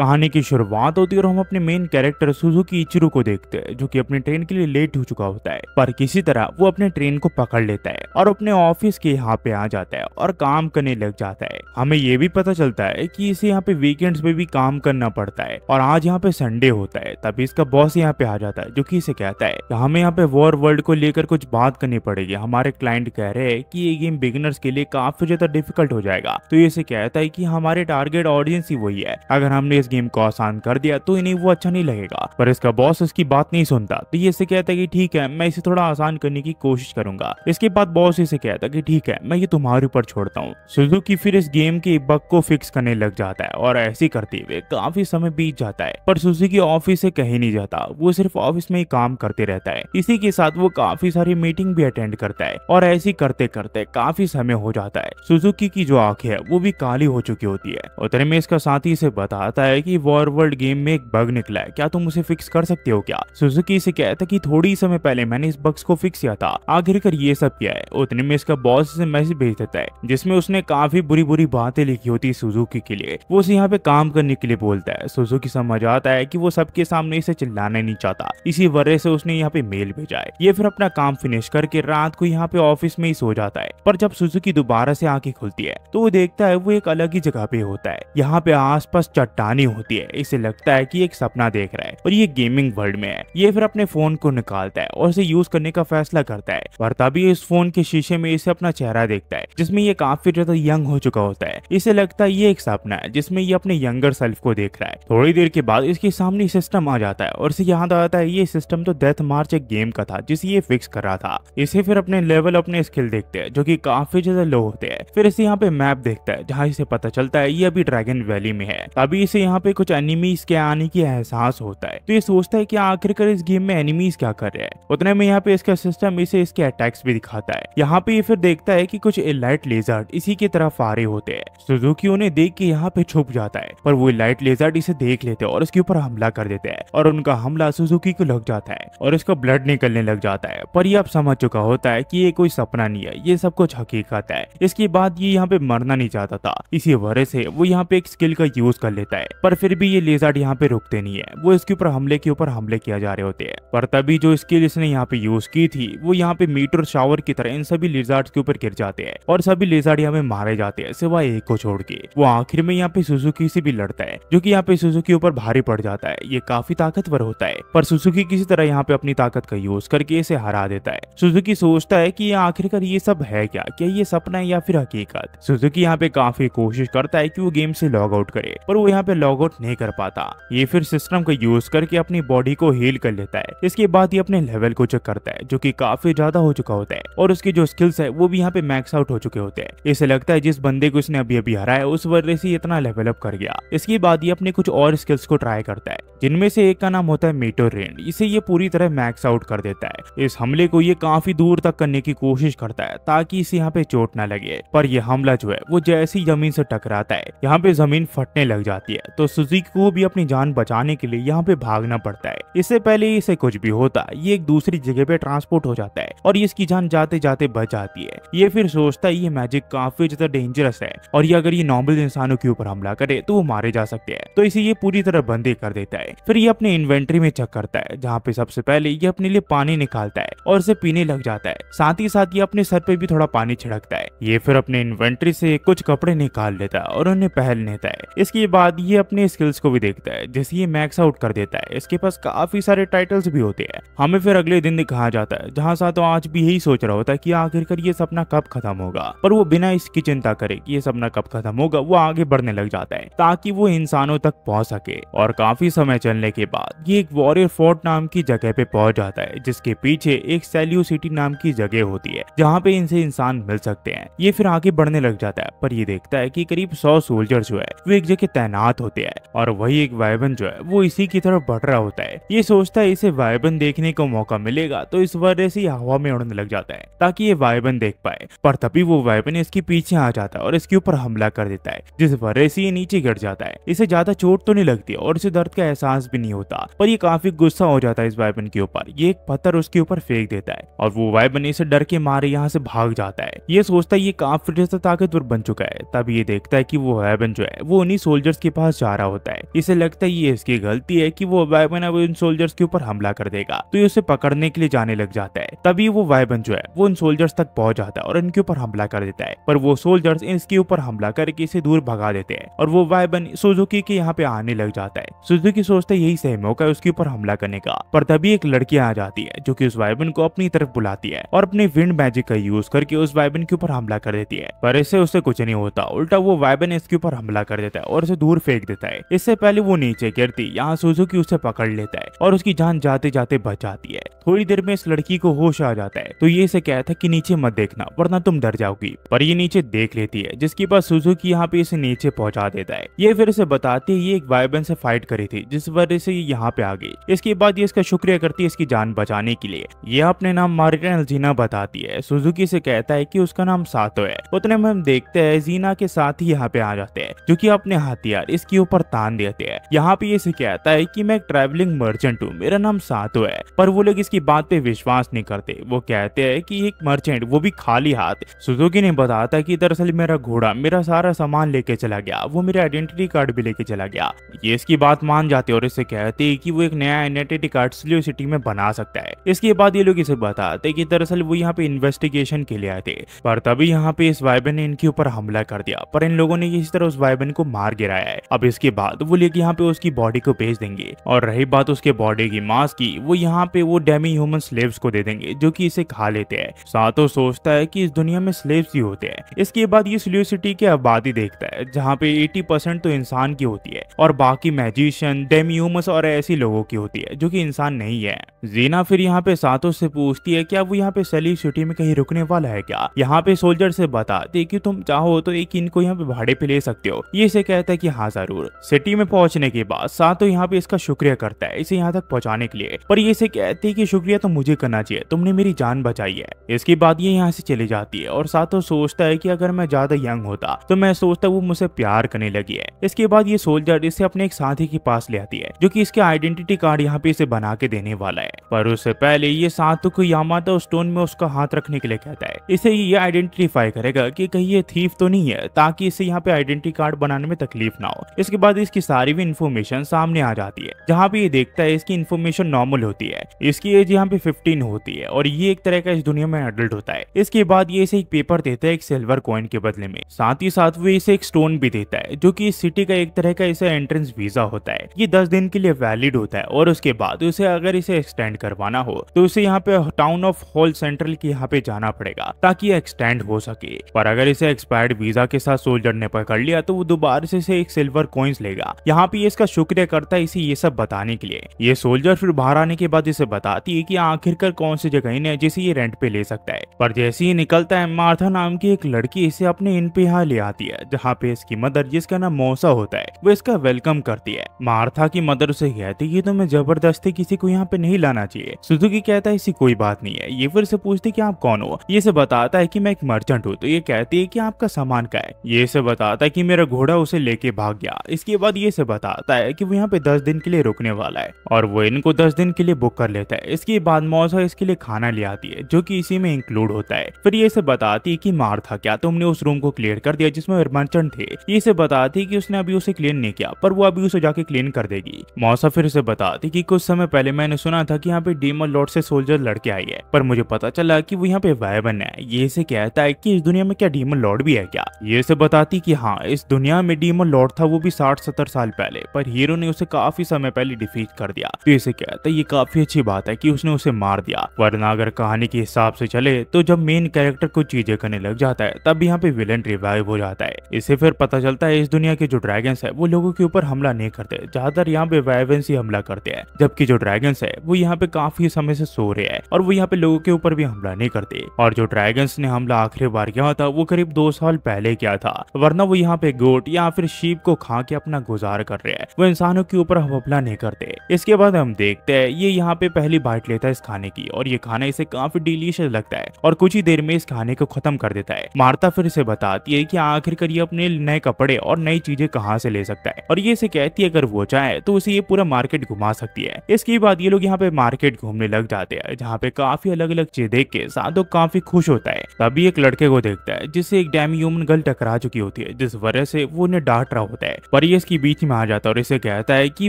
कहानी की शुरुआत होती है और हम अपने मेन कैरेक्टर सुजुकी इचिरो को देखते हैं, जो कि अपनी ट्रेन के लिए लेट हो चुका होता है, पर किसी तरह वो अपने ट्रेन को पकड़ लेता है और अपने ऑफिस के यहाँ पे आ जाता है और काम करने लग जाता है। हमें ये भी पता चलता है कि इसे यहाँ पे वीकेंड्स में भी काम करना पड़ता है और आज यहाँ पे संडे होता है। तभी इसका बॉस यहाँ पे आ जाता है, जो कि इसे कहता है कि हमें यहाँ पे वॉर वर्ल्ड को लेकर कुछ बात करनी पड़ेगी। हमारे क्लाइंट कह रहे हैं कि ये गेम बिगिनर्स के लिए काफी ज्यादा डिफिकल्ट हो जाएगा। तो ये इसे कहता है कि हमारे टारगेट ऑडियंस ही वही है, अगर हमने इस गेम को आसान कर दिया तो इन्हें वो अच्छा नहीं लगेगा। पर इसका बॉस इसकी बात नहीं सुनता, तो ये इसे कहता है कि ठीक है, मैं इसे थोड़ा आसान करने की कोशिश करूंगा। इसके बाद बॉस इसे कहता है कि ठीक है, मैं ये तुम्हारे ऊपर छोड़ता हूँ। सुजुकी फिर इस गेम के बग को फिक्स करने लग जाता है और ऐसे करते हुए काफी समय बीत जाता है, पर सुजुकी ऑफिस से कहीं नहीं जाता। वो सिर्फ ऑफिस में ही काम करते रहता है। इसी के साथ वो काफी सारी मीटिंग भी अटेंड करता है और ऐसे करते करते काफी समय हो जाता है। सुजुकी की जो आंखें है वो भी काली हो चुकी होती है। उतने में इसका साथी इसे बताता है कि वॉर वर्ल्ड गेम में एक बग निकला है, क्या तुम उसे फिक्स कर सकते हो क्या? सुजुकी इसे कहता है कि थोड़ी समय पहले मैंने इस बग्स को फिक्स किया था, आखिरकार ये सब क्या है? उतने में इसका बॉस इसे मैसेज भेज देता है, जिसमें उसने काफी बुरी बुरी बातें लिखी होती सुजुकी के लिए। वो उसे यहाँ पे काम करने के लिए बोलता है। सुजुकी समझ आता है कि वो सबके सामने इसे चिल्लाना नहीं चाहता, इसी वजह से उसने यहाँ पे मेल भेजा है। ये फिर अपना काम फिनिश करके रात को यहाँ पे ऑफिस में ही सो जाता है। पर जब सुजुकी दोबारा से आंखें खुलती है तो वो देखता है वो एक अलग ही जगह पे होता है। यहाँ पे आसपास चट्टानी होती है। इसे लगता है कि एक सपना देख रहा है और ये गेमिंग वर्ल्ड में है। ये फिर अपने फोन को निकालता है और इसे यूज करने का फैसला करता है, पर तभी इस फोन के शीशे में इसे अपना चेहरा देखता है, जिसमें ये काफी ज्यादा यंग हो चुका होता है। इसे लगता है ये एक सपना है जिसमें ये अपने यंगर सेल्फ को देख रहा है। थोड़ी देर के बाद इसके सामने सिस्टम आ जाता है और इसे याद आता है ये सिस्टम तो डेथ मार्च एक गेम का था जिसे ये फिक्स कर रहा था। इसे फिर अपने लेवल अपने स्किल देखते हैं, जो कि काफी ज्यादा लो होते हैं। फिर इसे यहाँ पे मैप देखता है, जहाँ इसे पता चलता है ये अभी ड्रैगन वैली में है। तभी इसे यहाँ पे कुछ एनिमीज के आने की एहसास होता है, तो ये सोचता है कि आखिरकार इस गेम में एनिमीज क्या कर रहे हैं। उतने में यहाँ पे इसका सिस्टम इसे इसके अटैक्स भी दिखाता है। यहाँ पे ये फिर देखता है कि कुछ इलाइट लेजर्ड इसी की तरफ आ रहे होते हैं। सुजुकी उन्हें देख के यहाँ पे छुप जाता है, पर वो इलाइट लेजर्ड इसे देख लेते हैं और इसके ऊपर हमला कर देते हैं और उनका हमला सुजुकी को लग जाता है और इसका ब्लड निकलने लग जाता है। पर ये अब समझ चुका होता है कि ये कोई सपना नहीं है, ये सब कुछ हकीकत है। इसके बाद ये यहाँ पे मरना नहीं चाहता था, इसी वजह से वो यहाँ पे एक स्किल का यूज कर लेता है। पर फिर भी ये लेजर्ड यहाँ पे रुकते नहीं है, वो इसके ऊपर हमले किया जा रहे होते हैं। पर तभी जो स्किल इसने यहाँ पे यूज की थी वो यहाँ पे मीटर शावर की तरह इन सभी लेजर्ड्स के ऊपर गिर जाते हैं और सभी लेजर्ड यहाँ पे मारे जाते हैं सिवाय एक को छोड़ के। वो आखिर में यहाँ पे सुजुकी से भी लड़ता है, जो कि यहाँ पे सुजुकी ऊपर भारी पड़ जाता है। ये काफी ताकतवर होता है, पर सुजुकी किसी तरह यहाँ पे अपनी ताकत का यूज करके इसे हरा देता है। सुजुकी सोचता है कि आखिरकार ये सब है क्या ये सपना है या फिर हकीकत। सुजुकी यहाँ पे काफी कोशिश करता है कि वो गेम से लॉग आउट करे, पर वो यहाँ पे लॉग आउट नहीं कर पाता। ये फिर सिस्टम का यूज करके अपनी बॉडी को हील कर लेता है। इसके बाद ये अपने लेवल को चेक करता है, जो कि काफी ज्यादा हो चुका होता है और उसकी जो स्किल्स है वो भी यहाँ पे मैक्स आउट हो चुके होते हैं। इसे लगता है जिस बंदे को इसने अभी अभी हराया उस वजह से इतना लेवल अप कर गया। इसके बाद ये अपने कुछ और स्किल्स को ट्राई करता है, जिनमें से एक का नाम होता है मीटर रेन। इसे ये पूरी तरह मैक्स आउट कर देता है। इस हमले को ये काफी दूर तक करने की कोशिश करता है ताकि इसे यहाँ पे चोट ना लगे, पर यह हमला जो है वो जैसे ही जमीन से टकराता है यहाँ पे जमीन फटने लग जाती है। तो सुजुकी को भी अपनी जान बचाने के लिए यहाँ पे भागना पड़ता है। इससे पहले इसे कुछ भी होता ये एक दूसरी जगह पे ट्रांसपोर्ट हो जाता है और इसकी जान जाते जाते बच जाती है। ये फिर सोचता है ये मैजिक काफी ज्यादा डेंजरस है और ये अगर ये नॉर्मल इंसानों के ऊपर हमला करे तो वो मारे जा सकते हैं, तो इसे ये पूरी तरह बंदी कर देता है। फिर ये अपने इन्वेंट्री में चेक करता है, जहाँ पे सबसे पहले ये अपने लिए पानी निकालता है और इसे पीने लग जाता है। साथ ही साथ ये अपने सर पे भी थोड़ा पानी छिड़कता है। ये फिर अपने इन्वेंट्री से कुछ कपड़े निकाल लेता है और उन्हें पहन लेता है। इसके बाद ये अपने स्किल्स को भी देखता है, जैसे ये मैक्स आउट कर देता है। इसके पास काफी सारे टाइटल्स भी होते हैं। हमें फिर अगले दिन दिखाया जाता है, जहाँ सातो आज भी यही सोच रहा होता है कि आखिरकार ये सपना कब खत्म होगा, पर वो बिना इसकी चिंता करे कि ये सपना कब खत्म होगा वो आगे बढ़ने लग जाता है ताकि वो इंसानों तक पहुंच सके। और काफी समय चलने के बाद ये एक वॉरियर फोर्ट नाम की जगह पे पहुंच जाता है, जिसके पीछे एक सेल्यू सिटी नाम की जगह होती है, जहाँ पे इनसे इंसान मिल सकते हैं। ये फिर आगे बढ़ने लग जाता है, पर ये देखता है कि करीब 100 सोल्जर जो है वो एक जगह तैनात होते हैं और वही एक वाइबन जो है वो इसी की तरफ बढ़ रहा होता है। ये सोचता है इसे वाइबन देखने को मौका मिलेगा, तो इस वजह से हवा में उड़ने लग जाता है ताकि ये वाइबन देख पाए। पर तभी वो वाइबन इसके पीछे आ जाता है और इसके ऊपर हमला कर देता है, जिस वजह से ये नीचे गिर जाता है। इसे ज्यादा चोट तो नहीं लगती और इसे दर्द का एहसास भी नहीं होता, पर ये काफी गुस्सा हो जाता है इस वाइबन के ऊपर। ये एक पत्थर उसके ऊपर फेंक देता है और वो वाइबन इसे डर के मारे यहाँ से भाग जाता है। ये सोचता है ये काफी ज्यादा ताकतवर बन चुका है। तब ये देखता है कि वो वाइबन जो है वो उन्हीं सोल्जर्स के पास जा आ रहा होता है। इसे लगता है ये इसकी गलती है कि वो वाइबन अब उन सोल्जर्स के ऊपर हमला कर देगा, तो ये उसे पकड़ने के लिए जाने लग जाता है। तभी वो वाइबन जो है वो उन सोल्जर्स तक पहुंच जाता है और इनके ऊपर हमला कर देता है, पर वो सोल्जर्स इसके ऊपर हमला करके इसे दूर भगा देते हैं और वो वाइबन सुजुकी के यहाँ पे आने लग जाता है। सुजुकी सोचता है यही सही मौका है उसके ऊपर हमला करने का, पर तभी एक लड़की आ जाती है जो कि उस वाइबन को अपनी तरफ बुलाती है और अपने विंड मैजिक का यूज करके उस वाइबन के ऊपर हमला कर देती है, पर इससे उसे कुछ नहीं होता। उल्टा वो वाइबन इसके ऊपर हमला कर देता है और उसे दूर फेंक देता है। इससे पहले वो नीचे गिरती यहाँ सुजुकी उसे पकड़ लेता है और उसकी जान जाते जाते बच जाती है। थोड़ी देर में इस लड़की को होश आ जाता है, तो ये इसे कहता है कि नीचे मत देखना वरना तुम डर जाओगी, पर ये नीचे देख लेती है, जिसके बाद सुजुकी यहाँ पे इसे नीचे पहुंचा देता है। ये फिर इसे बताती है ये एक वाइबन से फाइट करी थी जिस वजह से ये यहाँ पे आ गई। इसके बाद ये इसका शुक्रिया करती है इसकी जान बचाने के लिए। ये अपने नाम मारिटन जीना बताती है। सुजुकी से कहता है कि उसका नाम सातो है। उतने में हम देखते हैं जीना के साथ ही यहाँ पे आ जाते हैं जो कि अपने हथियार इसके ऊपर तान देते हैं। यहाँ पे इसे कहता है कि मैं एक ट्रैवलिंग मर्चेंट हूँ, मेरा नाम सातो है, पर वो लोग इसकी बात पे विश्वास नहीं करते। वो कहते हैं कि एक मर्चेंट, वो भी खाली हाथ। सुजुकी ने बताता कि दरअसल मेरा घोड़ा मेरा सारा सामान लेके चला गया, वो मेरा आइडेंटिटी कार्ड भी लेके चला गया। ये इसकी बात मान जाते और इससे कहते हैं कि वो एक नया आइडेंटिटी कार्ड स्लियो सिटी में बना सकता है। इसके बाद ये लोग इसे बताते कि दरअसल वो यहाँ पे इन्वेस्टिगेशन के लिए आए थे, पर तभी यहाँ पे इस वाइबन ने इनके ऊपर हमला कर दिया, पर इन लोगों ने इस तरह उस वाइबन को मार गिराया है। अब इसके बाद वो लोग यहाँ पे उसकी बॉडी को बेच देंगे, और रही बात उसके बॉडी की मांस की, वो यहाँ पे वो डेमी ह्यूमन स्लेव्स को दे देंगे जो कि इसे खा लेते हैं। सातो सोचता है कि इस दुनिया में स्लेव्स ही होते हैं। इसके बाद ये स्लियो सिटी की आबादी देखता है जहाँ पे 80% तो इंसान की होती है और बाकी मैजिशियन, डेमी ह्यूमंस और ऐसी लोगों की होती है जो कि इंसान नहीं है। जीना फिर यहाँ पे सातो से पूछती है क्या वो यहाँ पे सली सिटी में कहीं रुकने वाला है क्या। यहाँ पे सोल्जर से बताते कि तुम चाहो तो एक इनको यहाँ पे भाड़े पे ले सकते हो। ये इसे कहता है कि हाँ जरूर। सिटी में पहुंचने के बाद सातो यहाँ पे इसका शुक्रिया करता है इसे यहाँ तक पहुंचाने के लिए, पर ये इसे कहते है कि शुक्रिया तो मुझे करना चाहिए, तुमने मेरी जान बचाई है। इसके बाद ये यहाँ से चली जाती है और सातो सोचता है कि अगर मैं ज्यादा यंग होता तो मैं सोचता वो मुझसे प्यार करने लगी है। इसके बाद ये सोल्जर इसे अपने एक साथी के पास ले आती है जो कि इसके आइडेंटिटी कार्ड यहाँ पे इसे बना के देने वाला है, पर उससे पहले ये सातो को यामातो स्टोन में उसका हाथ रखने के लिए कहता है। इसे ये आइडेंटिफाई करेगा कि कहीं ये थीफ तो नहीं है, ताकि इसे यहाँ पे आइडेंटिटी कार्ड बनाने में तकलीफ ना हो। इसके बाद इसकी सारी भी इन्फॉर्मेशन सामने आ जाती है, जहाँ पे ये देखता है इसकी इन्फॉर्मेशन नॉर्मल होती है। इसकी एज यहाँ पे 15 होती है और ये एक तरह का इस दुनिया में एडल्ट होता है। इसके बाद ये इसे एक पेपर देता है एक सिल्वर कॉइन के बदले में, साथ ही साथ वो इसे एक स्टोन भी देता है जो कि इस सिटी का एक तरह का इसे एंट्रेंस वीजा होता है। ये 10 दिन के लिए वैलिड होता है और उसके बाद उसे अगर इसे एक्सटेंड करवाना हो तो उसे यहाँ पे टाउन ऑफ हॉल सेंट्रल के यहाँ पे जाना पड़ेगा ताकि ये एक्सटेंड हो सके। पर अगर इसे एक्सपायर्ड वीजा के साथ सोल्जर ने पकड़ लिया तो वो दोबारा से इसे एक सिल्वर कॉइन्स लेगा। यहाँ पे इसका शुक्रिया करता है इसे ये सब बताने के लिए। ये सोल्जर फिर बाहर आने के बाद इसे बताती है कि आखिरकार कौन सी जगह है जिसे ये रेंट पे ले सकता है। पर जैसे ही निकलता है मार्था नाम की एक लड़की इसे अपने इन पे यहाँ ले आती है, जहाँ पे इसकी मदर जिसका नाम मौसा होता है वो इसका वेलकम करती है। मार्था की मदर उसे कहती है कि तुम्हें जबरदस्ती किसी को यहाँ पे नहीं लाना चाहिए। सुजुकी कहता है ऐसी कोई बात नहीं है। ये फिर से पूछती कि आप कौन हो। ये से बताता है कि मैं एक मर्चेंट हूँ। तो ये कहती है कि आपका सामान क्या है। ये से बताता है कि मेरा घोड़ा उसे लेके भाग गया। इसके बाद ये से बताता है कि वो यहाँ पे 10 दिन के लिए रुकने वाला है और वो इनको 10 दिन के लिए बुक कर लेता है। इसके बाद मौसा इसके लिए खाना ले आती है जो कि इसी में इंक्लूड होता है। फिर ये से बताती है कि मार्था क्या तुमने उस रूम को क्लियर कर दिया जिसमें मर्चेंट थे। ये से बताती है कि उसने अभी उसे क्लीन नहीं किया, पर वो अभी उसे जाके क्लीन कर देगी। मौसा फिर से बताती कि कुछ समय पहले मैंने सुना था कि यहाँ पे डीमन लॉर्ड से सोल्जर लड़के आई है, पर मुझे पता चला कि वो यहाँ पे वाइबन है। ये से कहता है कि इस दुनिया में क्या डीमन लॉर्ड भी है क्या। ये से बताती कि हाँ इस दुनिया में डीमन लॉर्ड था, वो भी 60-70 साल पहले, पर हीरो ने उसे काफी समय पहले डिफीट कर दिया। तो इसे कहता है ये काफी अच्छी बात है कि उसने उसे मार दिया, वरना अगर कहानी के हिसाब से चले तो जब मेन कैरेक्टर को चीजें करने लग जाता है तब यहाँ पे विलन रिवाइव हो जाता है। इसे फिर पता चलता है इस दुनिया के जो ड्रैगन्स है वो लोगों के ऊपर हमला नहीं करते, ज्यादातर यहाँ पे वाइवेंस ही हमला करते हैं, जबकि जो ड्रैगन्स है वो यहाँ पे काफी समय से सो रहे हैं और वो यहाँ पे लोगों के ऊपर भी हमला नहीं करते। और जो ड्रैगन्स ने हमला आखिरी बार किया था वो करीब 2 साल पहले किया था, वरना वो यहाँ पे गोट या फिर शीप को खा के अपना गुजार कर रहे हैं, वो इंसानों के ऊपर हमला नहीं करते। इसके बाद हम देखते हैं ये यहाँ पे पहली बाइट लेता है इस खाने की और ये खाना इसे काफी डिलीशियस लगता है और कुछ ही देर में इस खाने को खत्म कर देता है। मार्ता फिर इसे बताती है कि आखिरकार ये अपने नए कपड़े और नई चीजें कहाँ से ले सकता है और ये इसे कहती है अगर वो चाहे तो उसे ये पूरा मार्केट घुमा सकती है। इसके बाद ये लोग यहाँ पे मार्केट घूमने लग जाते हैं, जहाँ पे काफी अलग अलग चीज देख के साधो काफी खुश होता है। तभी एक लड़के को देखता है जिससे एक डेमी ह्यूमन गर्ल टकरा चुकी होती है, जिस वजह से वो उन्हें डांट रहा होता है पर ये इसके बीच में आ जाता है और इसे कहता है कि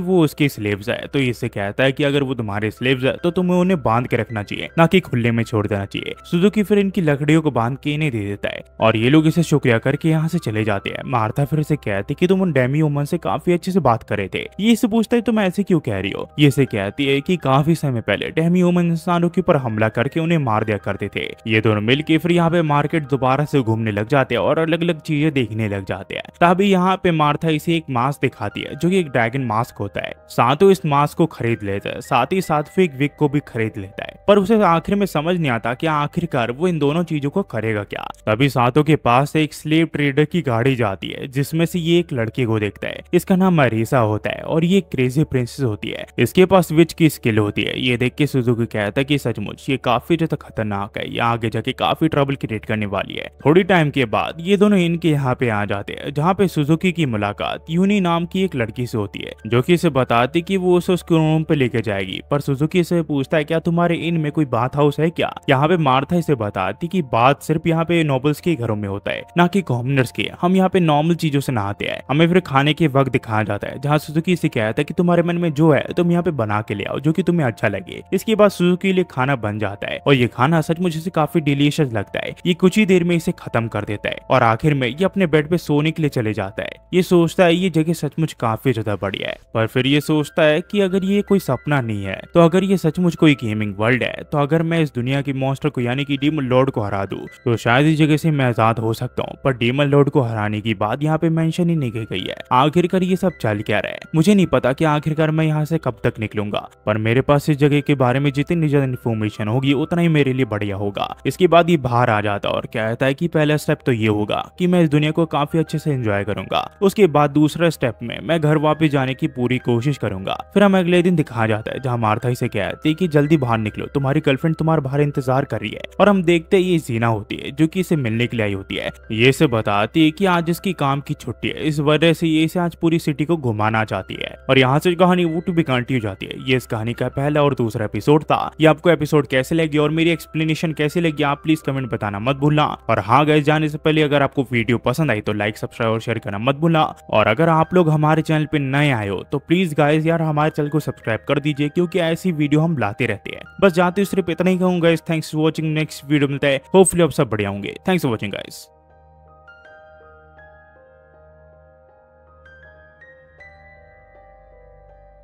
वो उसके स्लेव्स है। तो इससे कहता है कि अगर वो तुम्हारे स्लेव्स है तो तुम्हें उन्हें बांध के रखना चाहिए, ना कि खुले में छोड़ देना चाहिए। सुजुकी फिर इनकी लकड़ियों को बांध के इन्हें दे देता है और ये लोग इसे शुक्रिया करके यहाँ से चले जाते हैं। मार्था फिर इसे कहती कि तुम उन डेमी वुमन से काफी अच्छे से बात कर रहे थे। ये इससे पूछता है तुम ऐसे क्यों कह रही हो। ये इसे कहती है कि काफी समय पहले डेमी वुमन इंसानों के ऊपर हमला करके उन्हें मार दिया करते थे। ये दोनों मिलके फिर यहाँ पे मार्केट दोबारा से घूमने लग जाते हैं और अलग अलग चीजें देखने लग जाते हैं। तभी यहाँ पे मार्था इसे एक मास्क दिखाती है जो कि एक ड्रैगन मास्क होता है। सातो इस मास्क को खरीद लेता है, साथ ही साथ फिर एक विग को भी खरीद लेता है, पर उसे आखिर में समझ नहीं आता कि आखिरकार वो इन दोनों चीजों को करेगा क्या। तभी सातो के पास एक स्लेव ट्रेडर की गाड़ी जाती है जिसमें से ये एक लड़की को देखता है। इसका नाम मरीसा होता है और ये क्रेजी प्रिंसेस होती है। इसके पास विच की स्किल होती है। ये देख के सुजुकी कहता है कि सचमुच ये काफी ज्यादा खतरनाक है, ये आगे जाके काफी ट्रबल क्रिएट करने वाली है। थोड़ी टाइम के बाद ये दोनों इनके यहाँ पे आ जाते हैं जहाँ पे सुजुकी की मुलाकात यूनी नाम की एक लड़की से होती है जो कि इसे बताती कि वो उसे उसके रूम पे लेके जाएगी। पर सुजुकी से पूछता है क्या तुम्हारे इन में कोई बाथ हाउस है क्या। यहाँ पे मार्था इसे बताती कि बात सिर्फ यहाँ पे नोबल्स के घरों में होता है, ना कि कॉमनर्स के। हम यहाँ पे नॉर्मल चीजों से नहाते हैं। हमें फिर खाने के वक्त दिखाया जाता है जहाँ सुजुकी से कहता है कि तुम्हारे मन में जो है तुम यहाँ पे बना के ले आओ जो कि तुम्हें अच्छा लगे। इसके बाद सुजुकी के लिए खाना बन जाता है और ये खाना सचमुच इसे काफी डिलीशियस लगता है। ये कुछ ही देर में इसे खत्म कर देता है और आखिर में ये अपने बेड पे सोने के लिए चले जाता है। ये सोचता है ये जगह सचमुच काफी ज्यादा बढ़िया है, पर फिर ये सोचता है कि अगर ये कोई सपना नहीं है तो अगर ये सचमुच कोई गेमिंग वर्ल्ड है तो अगर मैं इस दुनिया की मॉन्स्टर को यानी कि डीमन लॉर्ड को हरा दूं तो शायद इस जगह से मैं आजाद हो सकता हूँ। पर डीमन लॉर्ड को हराने की बात यहाँ पे मेंशन ही नहीं की गई है। आखिरकार ये सब चल क्या रहा है मुझे नहीं पता कि आखिरकार मैं यहाँ से कब तक निकलूंगा, पर मेरे पास इस जगह के बारे में जितनी ज्यादा इन्फॉर्मेशन होगी उतना ही मेरे लिए बढ़िया होगा। इसके बाद ये बाहर आ जाता और कहता है कि पहला स्टेप तो ये होगा कि मैं इस दुनिया को काफी अच्छे से एंजॉय करूंगा। उसके बाद दूसरा स्टेप में मैं घर वापस जाने की पूरी कोशिश करूंगा। फिर हम अगले दिन दिखाया जाता है जहाँ मार्था इसे कहती है कि जल्दी बाहर निकलो, तुम्हारी गर्लफ्रेंड तुम्हारे बाहर इंतजार कर रही है। और हम देखते हैं ये जीना होती है जो कि इसे मिलने के लिए आई होती है। ये इसे बताती है कि आज इसकी काम की छुट्टी है, इस वजह से ये इसे आज पूरी सिटी को घुमाना चाहती है। और यहाँ से कहानी वो टू बी कंटिन्यू जाती है। ये इस कहानी का पहला और दूसरा एपिसोड था। ये आपको एपिसोड कैसे लगी और मेरी एक्सप्लेनेशन कैसे लगी आप प्लीज कमेंट बताना मत भूलना। और हाँ गाइस, जाने से पहले अगर आपको वीडियो पसंद आई तो लाइक सब्सक्राइब और शेयर करना मत भूलना। और अगर आप लोग हमारे चैनल पे नए आए हो तो प्लीज गाइस यार हमारे चैनल को सब्सक्राइब कर दीजिए, क्योंकि ऐसी वीडियो हम लाते रहते हैं। बस जाते सिर्फ इतना ही कहूंगा guys. Thanks for watching. Next video मिलता है। होपफुली आप सब बढ़िया होंगे। Thanks for watching guys.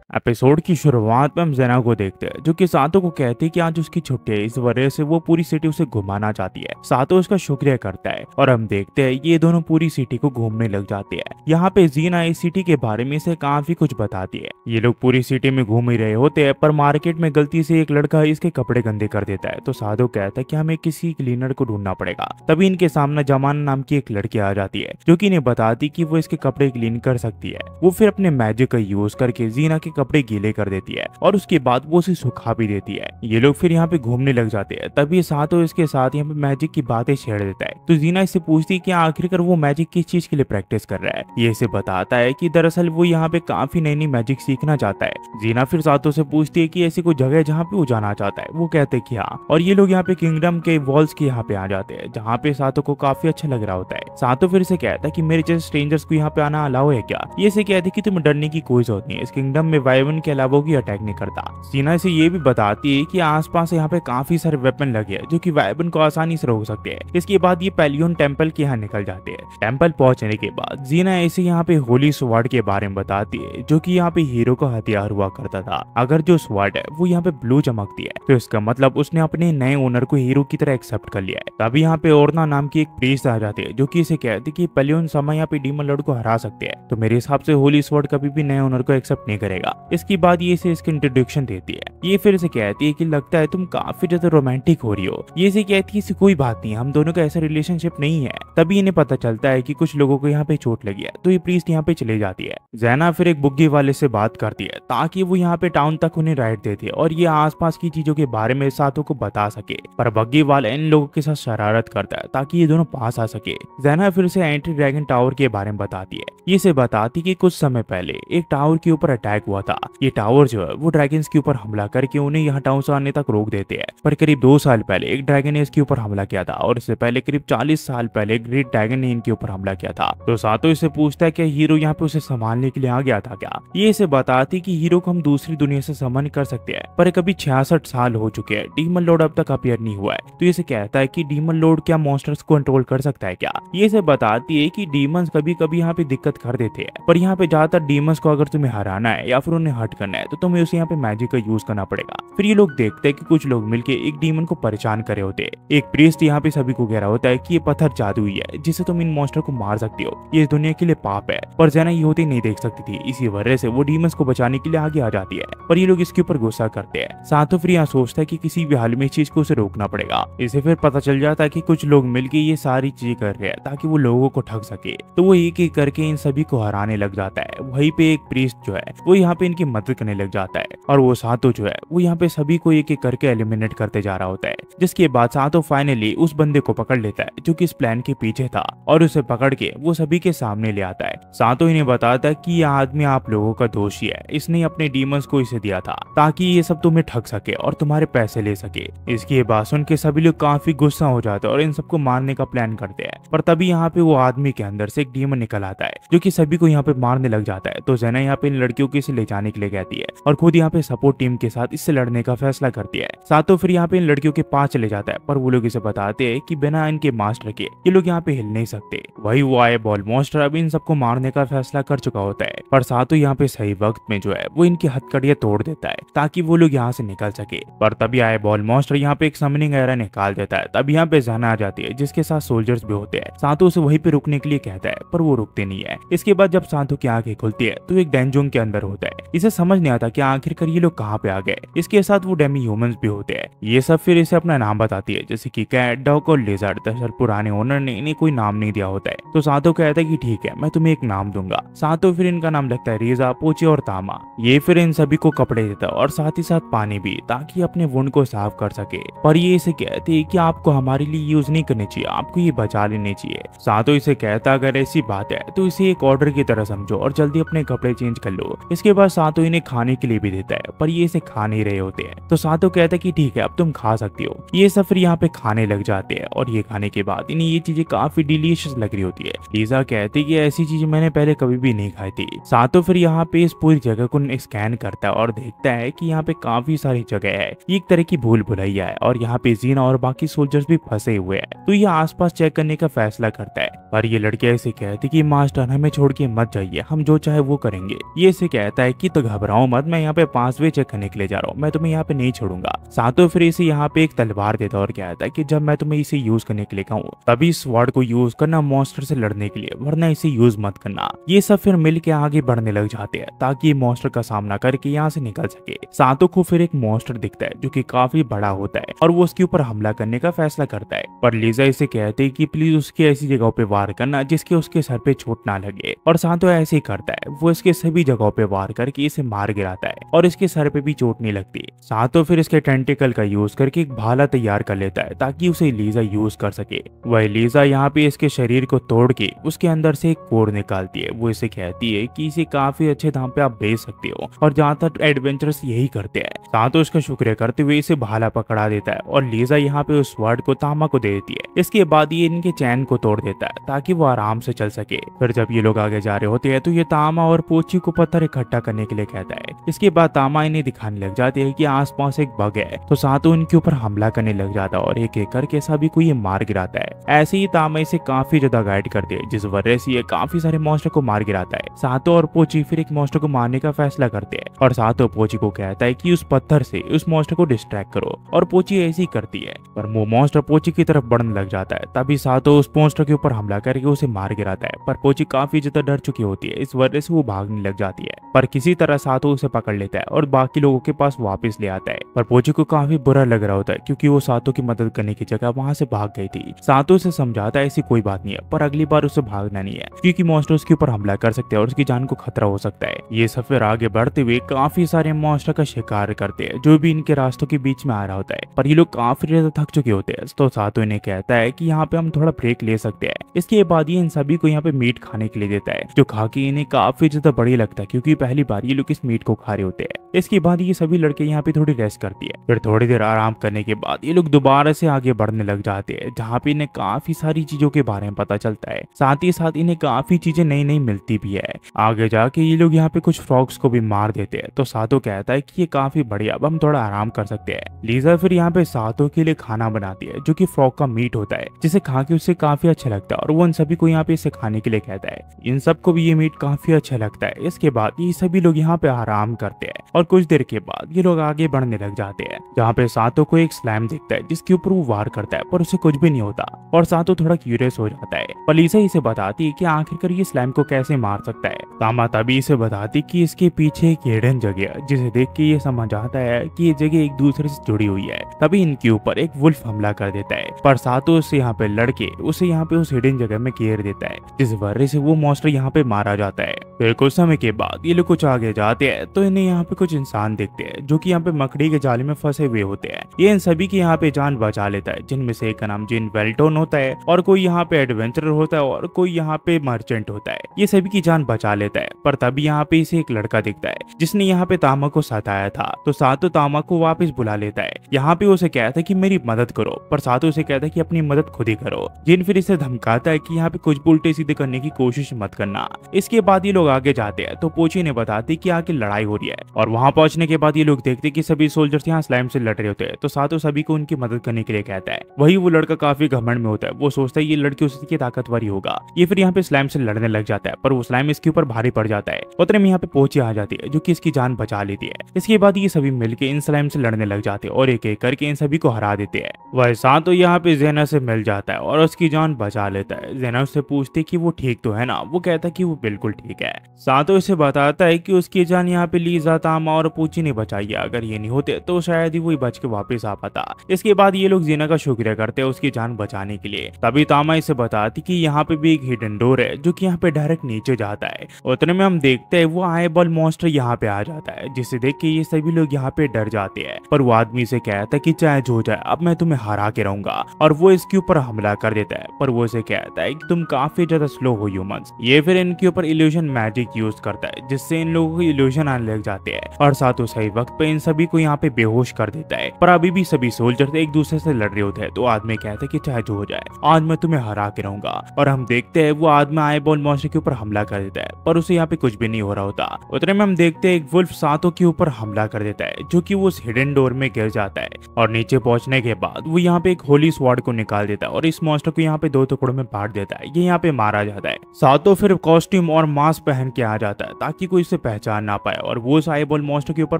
Episode की शुरुआत में हम ज़ेना को देखते हैं जो कि सातो को कहती है कि आज उसकी छुट्टी है, इस वजह से वो पूरी सिटी उसे घुमाना चाहती है। सातो उसका शुक्रिया करता है और हम देखते हैं ये दोनों पूरी सिटी को घूमने लग जाते हैं। यहाँ पे जीना इस सिटी के बारे में इसे काफी कुछ बताती है। ये लोग पूरी सिटी में घूम ही रहे होते हैं पर मार्केट में गलती से एक लड़का इसके कपड़े गंदे कर देता है। तो सातो कहता है कि हमें किसी क्लीनर को ढूंढना पड़ेगा। तभी इनके सामने जमान नाम की एक लड़की आ जाती है जो कि इन्हें बताती कि वो इसके कपड़े क्लीन कर सकती है। वो फिर अपने मैजिक का यूज करके जीना के कपड़े गीले कर देती है और उसके बाद वो उसे सुखा भी देती है। ये लोग फिर यहाँ पे घूमने लग जाते हैं। तभी सातो इसके साथ यहाँ पे मैजिक की बातें छेड़ देता है। तो जीना इससे पूछती है कि आखिरकार वो मैजिक किस चीज के लिए प्रैक्टिस कर रहा है। ये इसे बताता है कि दरअसल वो यहाँ पे काफी नई नई मैजिक सीखना चाहता है। जीना फिर सातो से पूछती है कि ऐसी कोई जगह है जहाँ पे वो जाना चाहता है। वो कहते हैं कि हाँ, और ये लोग यहाँ पे किंगडम के वॉल्स के यहाँ पे आ जाते हैं जहाँ पे सातो को काफी अच्छा लग रहा होता है। सातो फिर से कहता है कि मेरे जैसे स्ट्रेंजर्स को यहाँ पे आना अलाउ है क्या। ये से कहती है कि तुम्हें डरने की कोई जरूरत नहीं है, इस किंगडम में वाइवन के अलावा कोई अटैक नहीं करता। जीना इसे ये भी बताती है कि आसपास यहाँ पे काफी सारे वेपन लगे हैं जो कि वाइवन को आसानी से रोक सकते हैं। इसके बाद ये पैलियन टेम्पल के यहाँ निकल जाते हैं। टेम्पल पहुंचने के बाद जीना ऐसे यहाँ पे होली स्वॉर्ड के बारे में बताती है जो कि यहाँ पे हीरो का हथियार हुआ करता था। अगर जो स्वॉर्ड है वो यहाँ पे ब्लू चमकती है तो इसका मतलब उसने अपने नए ओनर को हीरो की तरह एक्सेप्ट कर लिया है। तभी यहाँ पे ओरना नाम की एक प्रीस्ट आ जाती है जो कि इसे कहती है कि पैलियन समय यहाँ पे डीमन लॉर्ड को हरा सकते हैं। तो मेरे हिसाब से होली स्वॉर्ड कभी भी नए ओनर को एक्सेप्ट नहीं करेगा। इसके बाद ये इसे इसकी इंट्रोडक्शन देती है। ये फिर से कहती है कि लगता है तुम काफी ज्यादा रोमांटिक हो रही हो। ये से कहती है कोई बात नहीं, हम दोनों का ऐसा रिलेशनशिप नहीं है। तभी इन्हें पता चलता है कि कुछ लोगों को यहाँ पे चोट लगी है तो ये प्रीस्ट यहाँ पे चले जाती है। ज़ेना फिर एक बुग्गी वाले से बात करती है ताकि वो यहाँ पे टाउन तक उन्हें राइड देती है और ये आसपास की चीजों के बारे में सातों को बता सके। पर बग्गी वाला इन लोगों के साथ शरारत करता है ताकि ये दोनों पास आ सके। ज़ेना फिर से एंटी ड्रैगन टावर के बारे में बताती है। ये से बताती कि कुछ समय पहले एक टावर के ऊपर अटैक हुआ था। ये टावर जो है वो ड्रैगन्स के ऊपर हमला करके उन्हें यहाँ टाउन से आने तक रोक देते हैं। पर करीब 2 साल पहले एक ड्रैगन ने इसके ऊपर हमला किया था और इससे पहले करीब 40 साल पहले एक ग्रेट ड्रैगन ने इनके ऊपर हमला किया था। तो सातो इससे पूछता है कि हीरो यहाँ पे उसे संभालने के लिए आ गया था क्या। ये इसे बताती कि हीरो को हम दूसरी दुनिया से समन कर सकते हैं, पर कभी 66 साल हो चुके हैं, डीमन लॉर्ड अब तक अपीयर नहीं हुआ है। तो ये इसे कहता है कि डीमन लॉर्ड क्या मॉन्स्टर्स को कंट्रोल कर सकता है क्या। ये इसे बताती है कि डीमंस कभी कभी यहाँ पे दिक्कत कर देते हैं, पर यहाँ पे ज्यादातर डीमंस को अगर तुम्हें हराना है या फिर उन्हें हट करना है तो तुम्हें उसे यहाँ पे मैजिक का यूज करना पड़ेगा। फिर ये लोग देखते हैं कि कुछ लोग मिलके एक डीमन को परेशान करे होते हैं। एक प्रीस्ट यहाँ पे सभी को कह रहा होता है कि ये पत्थर जादुई है जिससे तुम इन मॉन्स्टर को मार सकते हो, ये इस दुनिया के लिए पाप है। पर ज़ेना ये होते नहीं देख सकती थी, इसी वजह से वो डीमंस को बचाने के लिए आगे आ जाती है, पर ये लोग इसके ऊपर गुस्सा करते हैं। सातो फिर यहाँ सोचता है कि किसी भी हाल में इस चीज को उसे रोकना पड़ेगा। इसे फिर पता चल जाता है कि कुछ लोग मिलके ये सारी चीजें कर रहे हैं ताकि वो लोगों को ठग सके। तो वो एक एक करके इन सभी को हराने लग जाता है। वहीं पे एक प्रीस्ट जो है वो यहाँ पे इनकी मदद करने लग जाता है और वो सातो जो है वो यहाँ पे सभी को एक एक करके एलिमिनेट करते जा रहा होता है। जिसके बाद सातो फाइनली उस बंदे को पकड़ लेता है जो कि इस प्लान के पीछे था और उसे पकड़ के वो सभी के सामने ले आता है। सातो इन्हें बताता है कि यह आदमी आप लोगों का दोषी है, इसने अपने डीमंस को इसे दिया था ताकि ये सब तुम्हें ठग सके और तुम्हारे पैसे ले सके। इसकी बात सुन के सभी लोग काफी गुस्सा हो जाते हैं और इन सबको मारने का प्लान करते हैं। पर तभी यहाँ पे वो आदमी के अंदर से एक डीमन निकल आता है जो कि सभी को यहाँ पे मारने लग जाता है। तो ज़ेना यहाँ पे इन लड़कियों को इसे ले जाने के लिए कहती है और खुद यहाँ पे सपोर्ट टीम के साथ इससे लड़ने का फैसला करती है। सातो फिर यहाँ पे इन लड़कियों के पास चले जाता है, पर वो लोग इसे बताते हैं कि बिना इनके मास्टर के ये लोग यहाँ पे हिल नहीं सकते। वही वो आए बॉल मॉन्स्टर अब इन सबको मारने का फैसला कर चुका होता है, पर सातो यहाँ पे सही वक्त में जो है वो इनकी हथकड़ियां तोड़ देता है ताकि वो लोग यहाँ से निकल सके। पर तभी आए बॉल मॉन्स्टर यहाँ पे एक समनिंग एरा निकाल देता है। तब यहाँ पे ज़ेना आ जाती है जिसके साथ सोल्जर्स भी होते हैं। सातो उसे वहीं पे रुकने के लिए कहता है पर वो रुकते नहीं है। इसके बाद जब सातो की आंखें खुलती है तो एक डेंजोंग के अंदर होता है। इसे समझ नहीं आता कि आखिरकार ये लोग कहाँ पे आ गए। इसके साथ वो डेमी ह्यूमंस भी होते हैं। ये सब फिर इसे अपना नाम बताती है जैसे कि कैट, डॉग और लिजर्ड। दरअसल पुराने ओनर ने इन्हें कोई नाम नहीं दिया होता है। तो सातो कहता है कि ठीक है मैं तुम्हें एक नाम दूंगा। सातो फिर इनका नाम लगता है रीजा, पोची और तामा। ये फिर इन सभी को कपड़े देता है और साथ ही साथ पानी भी ताकि अपने वुंड को साफ कर सके। पर ये इसे कहते हैं कि आपको हमारे लिए यूज नहीं करनी चाहिए, आपको ये बचा लेने चाहिए। सातो इसे कहता अगर ऐसी बात है तो इसे एक ऑर्डर की तरह समझो और जल्दी अपने कपड़े चेंज कर लो। इसके बाद सातो इन्हें खाने के लिए भी देता है, पर ये इसे खा नहीं रहे होते हैं। तो सातो कहता है कि ठीक है अब तुम खा सकती हो। ये सब फिर यहाँ पे खाने लग जाते हैं और ये खाने के बाद इन्हें ये चीजें काफी डिलीशियस लग रही होती है। लीजा कहती है कि ऐसी चीजें मैंने पहले कभी भी नहीं खाई थी। सातो फिर यहाँ पे इस पूरी जगह को स्कैन करता है और देखता है कि यहाँ पे काफी सारी जगह है, एक तरह की भूल भुलैया है और यहाँ पे ज़ीना और बाकी सोल्जर्स भी फंसे हुए हैं। तो ये आसपास चेक करने का फैसला करता है, पर ये लड़कियां इसे कहती कि मास्टर हमें छोड़ के मत जाइए, हम जो चाहे वो करेंगे। ये इसे कहता है कि तो घबराओ मत, मैं यहाँ पे 5 वे चेक करने के लिए जा रहा हूँ, मैं तुम्हें यहाँ पे नहीं छोड़ूंगा। सातो फिर इसे यहाँ पे एक तलवार देता और कहता है कि जब मैं तुम्हें इसे यूज करने के लिए कहूँ तभी इस स्वॉर्ड को यूज करना मॉन्स्टर से लड़ने के लिए, वरना इसे यूज मत करना। ये सब फिर मिल के आगे बढ़ने लग जाते हैं ताकि मॉन्स्टर का सामना करके यहाँ से निकल सके। सातो को फिर एक मॉन्स्टर दिखता है जो कि काफी बड़ा होता है और वो उसके ऊपर हमला करने का फैसला करता है, पर लीजा इसे कहते है कि प्लीज उसकी ऐसी जगहों पे वार करना जिसके उसके सर पे चोट ना लगे। और सातो ऐसे ही करता है, वो इसके सभी जगहों पे वार करके इसे मार गिराता है और इसके सर पे भी चोट नहीं लगती। सातो फिर इसके टेंटिकल का यूज करके एक भाला तैयार कर लेता है ताकि उसे लीजा यूज कर सके। वही लीजा यहाँ पे इसके शरीर को तोड़ के उसके अंदर से एक कोर निकालती है। वो इसे कहती है कि इसे काफी अच्छे दाम पे आप बेच सकते हो और ज्यादातर एडवेंचरस यही करते हैं। सातो इसका शुक्रिया करते हुए इसे भाला पकड़ा देता है और लीजा यहाँ पे उस वर्ड को तामा को दे देती है। इसके बाद ये इनके चैन को तोड़ देता है ताकि वो आराम से चल सके। फिर जब ये लोग आगे जा रहे होते हैं तो ये तामा और पोची को पत्थर इकट्ठा करने के लिए कहता है। इसके बाद तामा इन्हें दिखाने लग जाती है कि आसपास एक बग है, तो सातो इनके ऊपर हमला करने लग जाता है और एक एक करके सभी को ये मार गिराता है। ऐसे ही तामा इसे काफी ज्यादा गाइड करती है जिस वजह से ये काफी सारे मॉन्स्टर को मार गिराता है। सातो और पोची फिर एक मॉन्स्टर को मारने का फैसला करते हैं और सातो पोची को कहता है कि उस पत्थर से उस मॉन्स्टर को डिस्ट्रैक्ट करो और पोची ऐसे ही करती है, पर वो मॉन्स्टर पोची की तरफ बढ़ने लग जाता है। तभी सातो उस मॉन्स्टर के ऊपर हमला करके उसे मार गिराता है, पर पोची काफी ज्यादा डर चुकी होती है, इस वजह से वो भागने लग जाती है। पर किसी तरह सातो उसे पकड़ लेता है और बाकी लोगों के पास वापस ले आता है। पर पोची को काफी बुरा लग रहा होता है क्योंकि वो सातो की मदद करने की जगह वहां से भाग गई थी। सातो उसे समझाता है ऐसी कोई बात नहीं है, पर अगली बार उसे भागना नहीं है क्योंकि मॉन्स्टर उसके ऊपर हमला कर सकते हैं और उसकी जान को खतरा हो सकता है। ये सब फिर आगे बढ़ते हुए काफी सारे मॉन्स्टर का शिकार करते हैं जो भी इनके रास्तों के बीच में आ रहा होता है, पर ये लोग काफी ज्यादा थक चुके होते हैं। तो सातो इन्हें कहता है कि यहाँ पे हम थोड़ा ब्रेक ले सकते हैं। इसके बाद ये इन सभी को यहाँ पे मीट खाने के लिए देता है जो खा के इन्हें काफी ज्यादा बढ़िया लगता है क्योंकि पहली बार बार ये लोग इस मीट को खा रहे होते हैं। इसके बाद ये सभी लड़के यहाँ पे थोड़ी रेस्ट करती है। फिर थोड़ी देर आराम करने के बाद ये लोग दोबारा से आगे बढ़ने लग जाते हैं, जहाँ पे इन्हें काफी सारी चीजों के बारे में पता चलता है। साथ ही साथ इन्हें काफी चीजें नई नई मिलती भी है। आगे जाके ये लोग यहाँ पे कुछ फ्रॉग्स को भी मार देते हैं। तो सातो कहता है कि ये काफी बढ़िया, अब हम थोड़ा आराम कर सकते हैं। लीजा फिर यहाँ पे सातो के लिए खाना बनाती है, जो कि फ्रॉग का मीट होता है, जिसे खा के उसे काफी अच्छा लगता है और वो उन सभी को यहाँ पे इसे खाने के लिए कहता है। इन सबको भी ये मीट काफी अच्छा लगता है। इसके बाद ये सभी लोग यहाँ पे आराम करते हैं और कुछ देर के बाद ये लोग आगे बढ़ने लग जाते हैं, जहाँ पे सातो को एक स्लैम दिखता है जिसके ऊपर वो वार करता है, पर उसे कुछ भी नहीं होता और सातो थोड़ा क्यूरियस हो जाता है। पर लीजा इसे बताती है कि आखिरकार ये स्लैम को कैसे मार सकता है। तामा तभी इसे बताती कि इसके पीछे एक हिडन जगह है, जिसे देख के ये समझ आता है कि ये जगह एक दूसरे से जुड़ी हुई है। तभी इनके ऊपर एक वुल्फ हमला कर देता है, पर सातो उससे यहाँ पे लड़के उसे यहाँ पे उस हिडन जगह में घेर देता है, जिस वजह से वो मॉन्स्टर यहाँ पे मारा जाता है। फिर कुछ समय के बाद ये लोग कुछ आगे जाते हैं तो इन्हें यहाँ पे कुछ इंसान दिखते हैं, जो कि यहाँ पे मकड़ी के जाले में फंसे हुए होते हैं। ये इन सभी की यहाँ पे जान बचा लेता है, जिनमें से एक का नाम जिन वेल्टोन होता है और कोई यहाँ पे एडवेंचरर होता है और कोई यहाँ पे मर्चेंट होता है। ये सभी की जान बचा लेता है, पर तभी यहाँ पे इसे एक लड़का दिखता है जिसने यहाँ पे तामा को सताया था। तो सातो तामा को वापस बुला लेता है। यहाँ पे उसे कहता है कि मेरी मदद करो, पर सातो उसे कहता है कि अपनी मदद खुद ही करो। जिन फिर इसे धमकाता है कि यहाँ पे कुछ उल्टे सीधे करने की कोशिश मत करना। इसके बाद ये लोग आगे जाते हैं तो पोची ने बताती कि आगे लड़ाई हो रही है, और वहां पहुंचने के बाद ये लोग देखते कि सभी सोल्जर्स यहाँ स्लाइम से लड़ रहे होते हैं। तो सातो सभी को उनकी मदद करने के लिए कहता है। वही वो लड़का काफी घमंड में होता है, वो सोचता है ये लड़की उसकी ताकतवर ही होगा। ये फिर यहाँ पे स्लाइम से लड़ने लग जाता है, पर वो स्लाइम इसके ऊपर भारी पड़ जाता है। उतने में यहाँ पे पोची आ जाती है, जो कि इसकी जान बचा लेती है। इसके बाद ये सभी मिलकर इन स्लाइम से लड़ने लग जाते हैं और एक एक करके इन सभी को हरा देते हैं। वह सातो यहाँ पे जेना से मिल जाता है और उसकी जान बचा लेता है। जेना उससे पूछती कि वो ठीक तो है ना। वो कहता कि वो बिल्कुल ठीक है। सातो इसे बताता है कि उसकी जान यहाँ पे लीजा, तामा और पोची ने बचाई है। अगर ये नहीं होते तो शायद ही वो बच के वापस आ पाता। इसके बाद ये लोग जेना का शुक्रिया करते हैं उसकी जान बचाने के लिए। तभी तामा इसे बताती कि यहाँ पे भी एक हिडन डोर है, जो कि यहाँ पे डायरेक्ट नीचे जाता है। उतने में हम देखते हैं वो आईबॉल मॉन्स्टर यहाँ पे आ जाता है, जिसे देख के ये सभी लोग यहाँ पे डर जाते हैं। पर वो आदमी से कहता है कि चाहे जो जाए अब मैं तुम्हें हरा के रहूंगा, और वो इसके ऊपर हमला कर देता है। पर वो इसे कहता है कि तुम काफी ज्यादा स्लो हो ह्यूमंस। ये फिर इनके ऊपर इल्यूजन मैजिक यूज करता है, जिससे इन लोगों को इल्यूजन आने लग जाते हैं, और साथ सही वक्त पे इन सभी को यहाँ पे बेहोश कर देता है। पर अभी भी सभी सोल्जर एक दूसरे से लड़ रहे होते हैं। तो आदमी कहता है कि चाहे जो हो जाए आज मैं तुम्हें हरा के रहूंगा, और हम देखते हैं वो आदमी आईबॉल मॉन्स्टर के ऊपर हमला कर देता है, पर उसे यहाँ पे कुछ भी नहीं हो रहा होता। उतने में हम देखते हैं एक वुल्फ सातो के ऊपर हमला कर देता है, जो कि वो उस हिडन डोर में गिर जाता है, और नीचे पहुंचने के बाद वो यहाँ पे एक होली स्वॉर्ड को निकाल देता है और इस मॉन्स्टर को यहाँ पे दो टुकड़ों में बांट देता है। ये यहाँ पे मारा जाता है। सातो फिर कॉस्ट्यूम और मास्क पहन के आ जाता है ताकि कोई इसे पहचान ना पाए, और वो उस आईबॉल मॉन्स्टर के ऊपर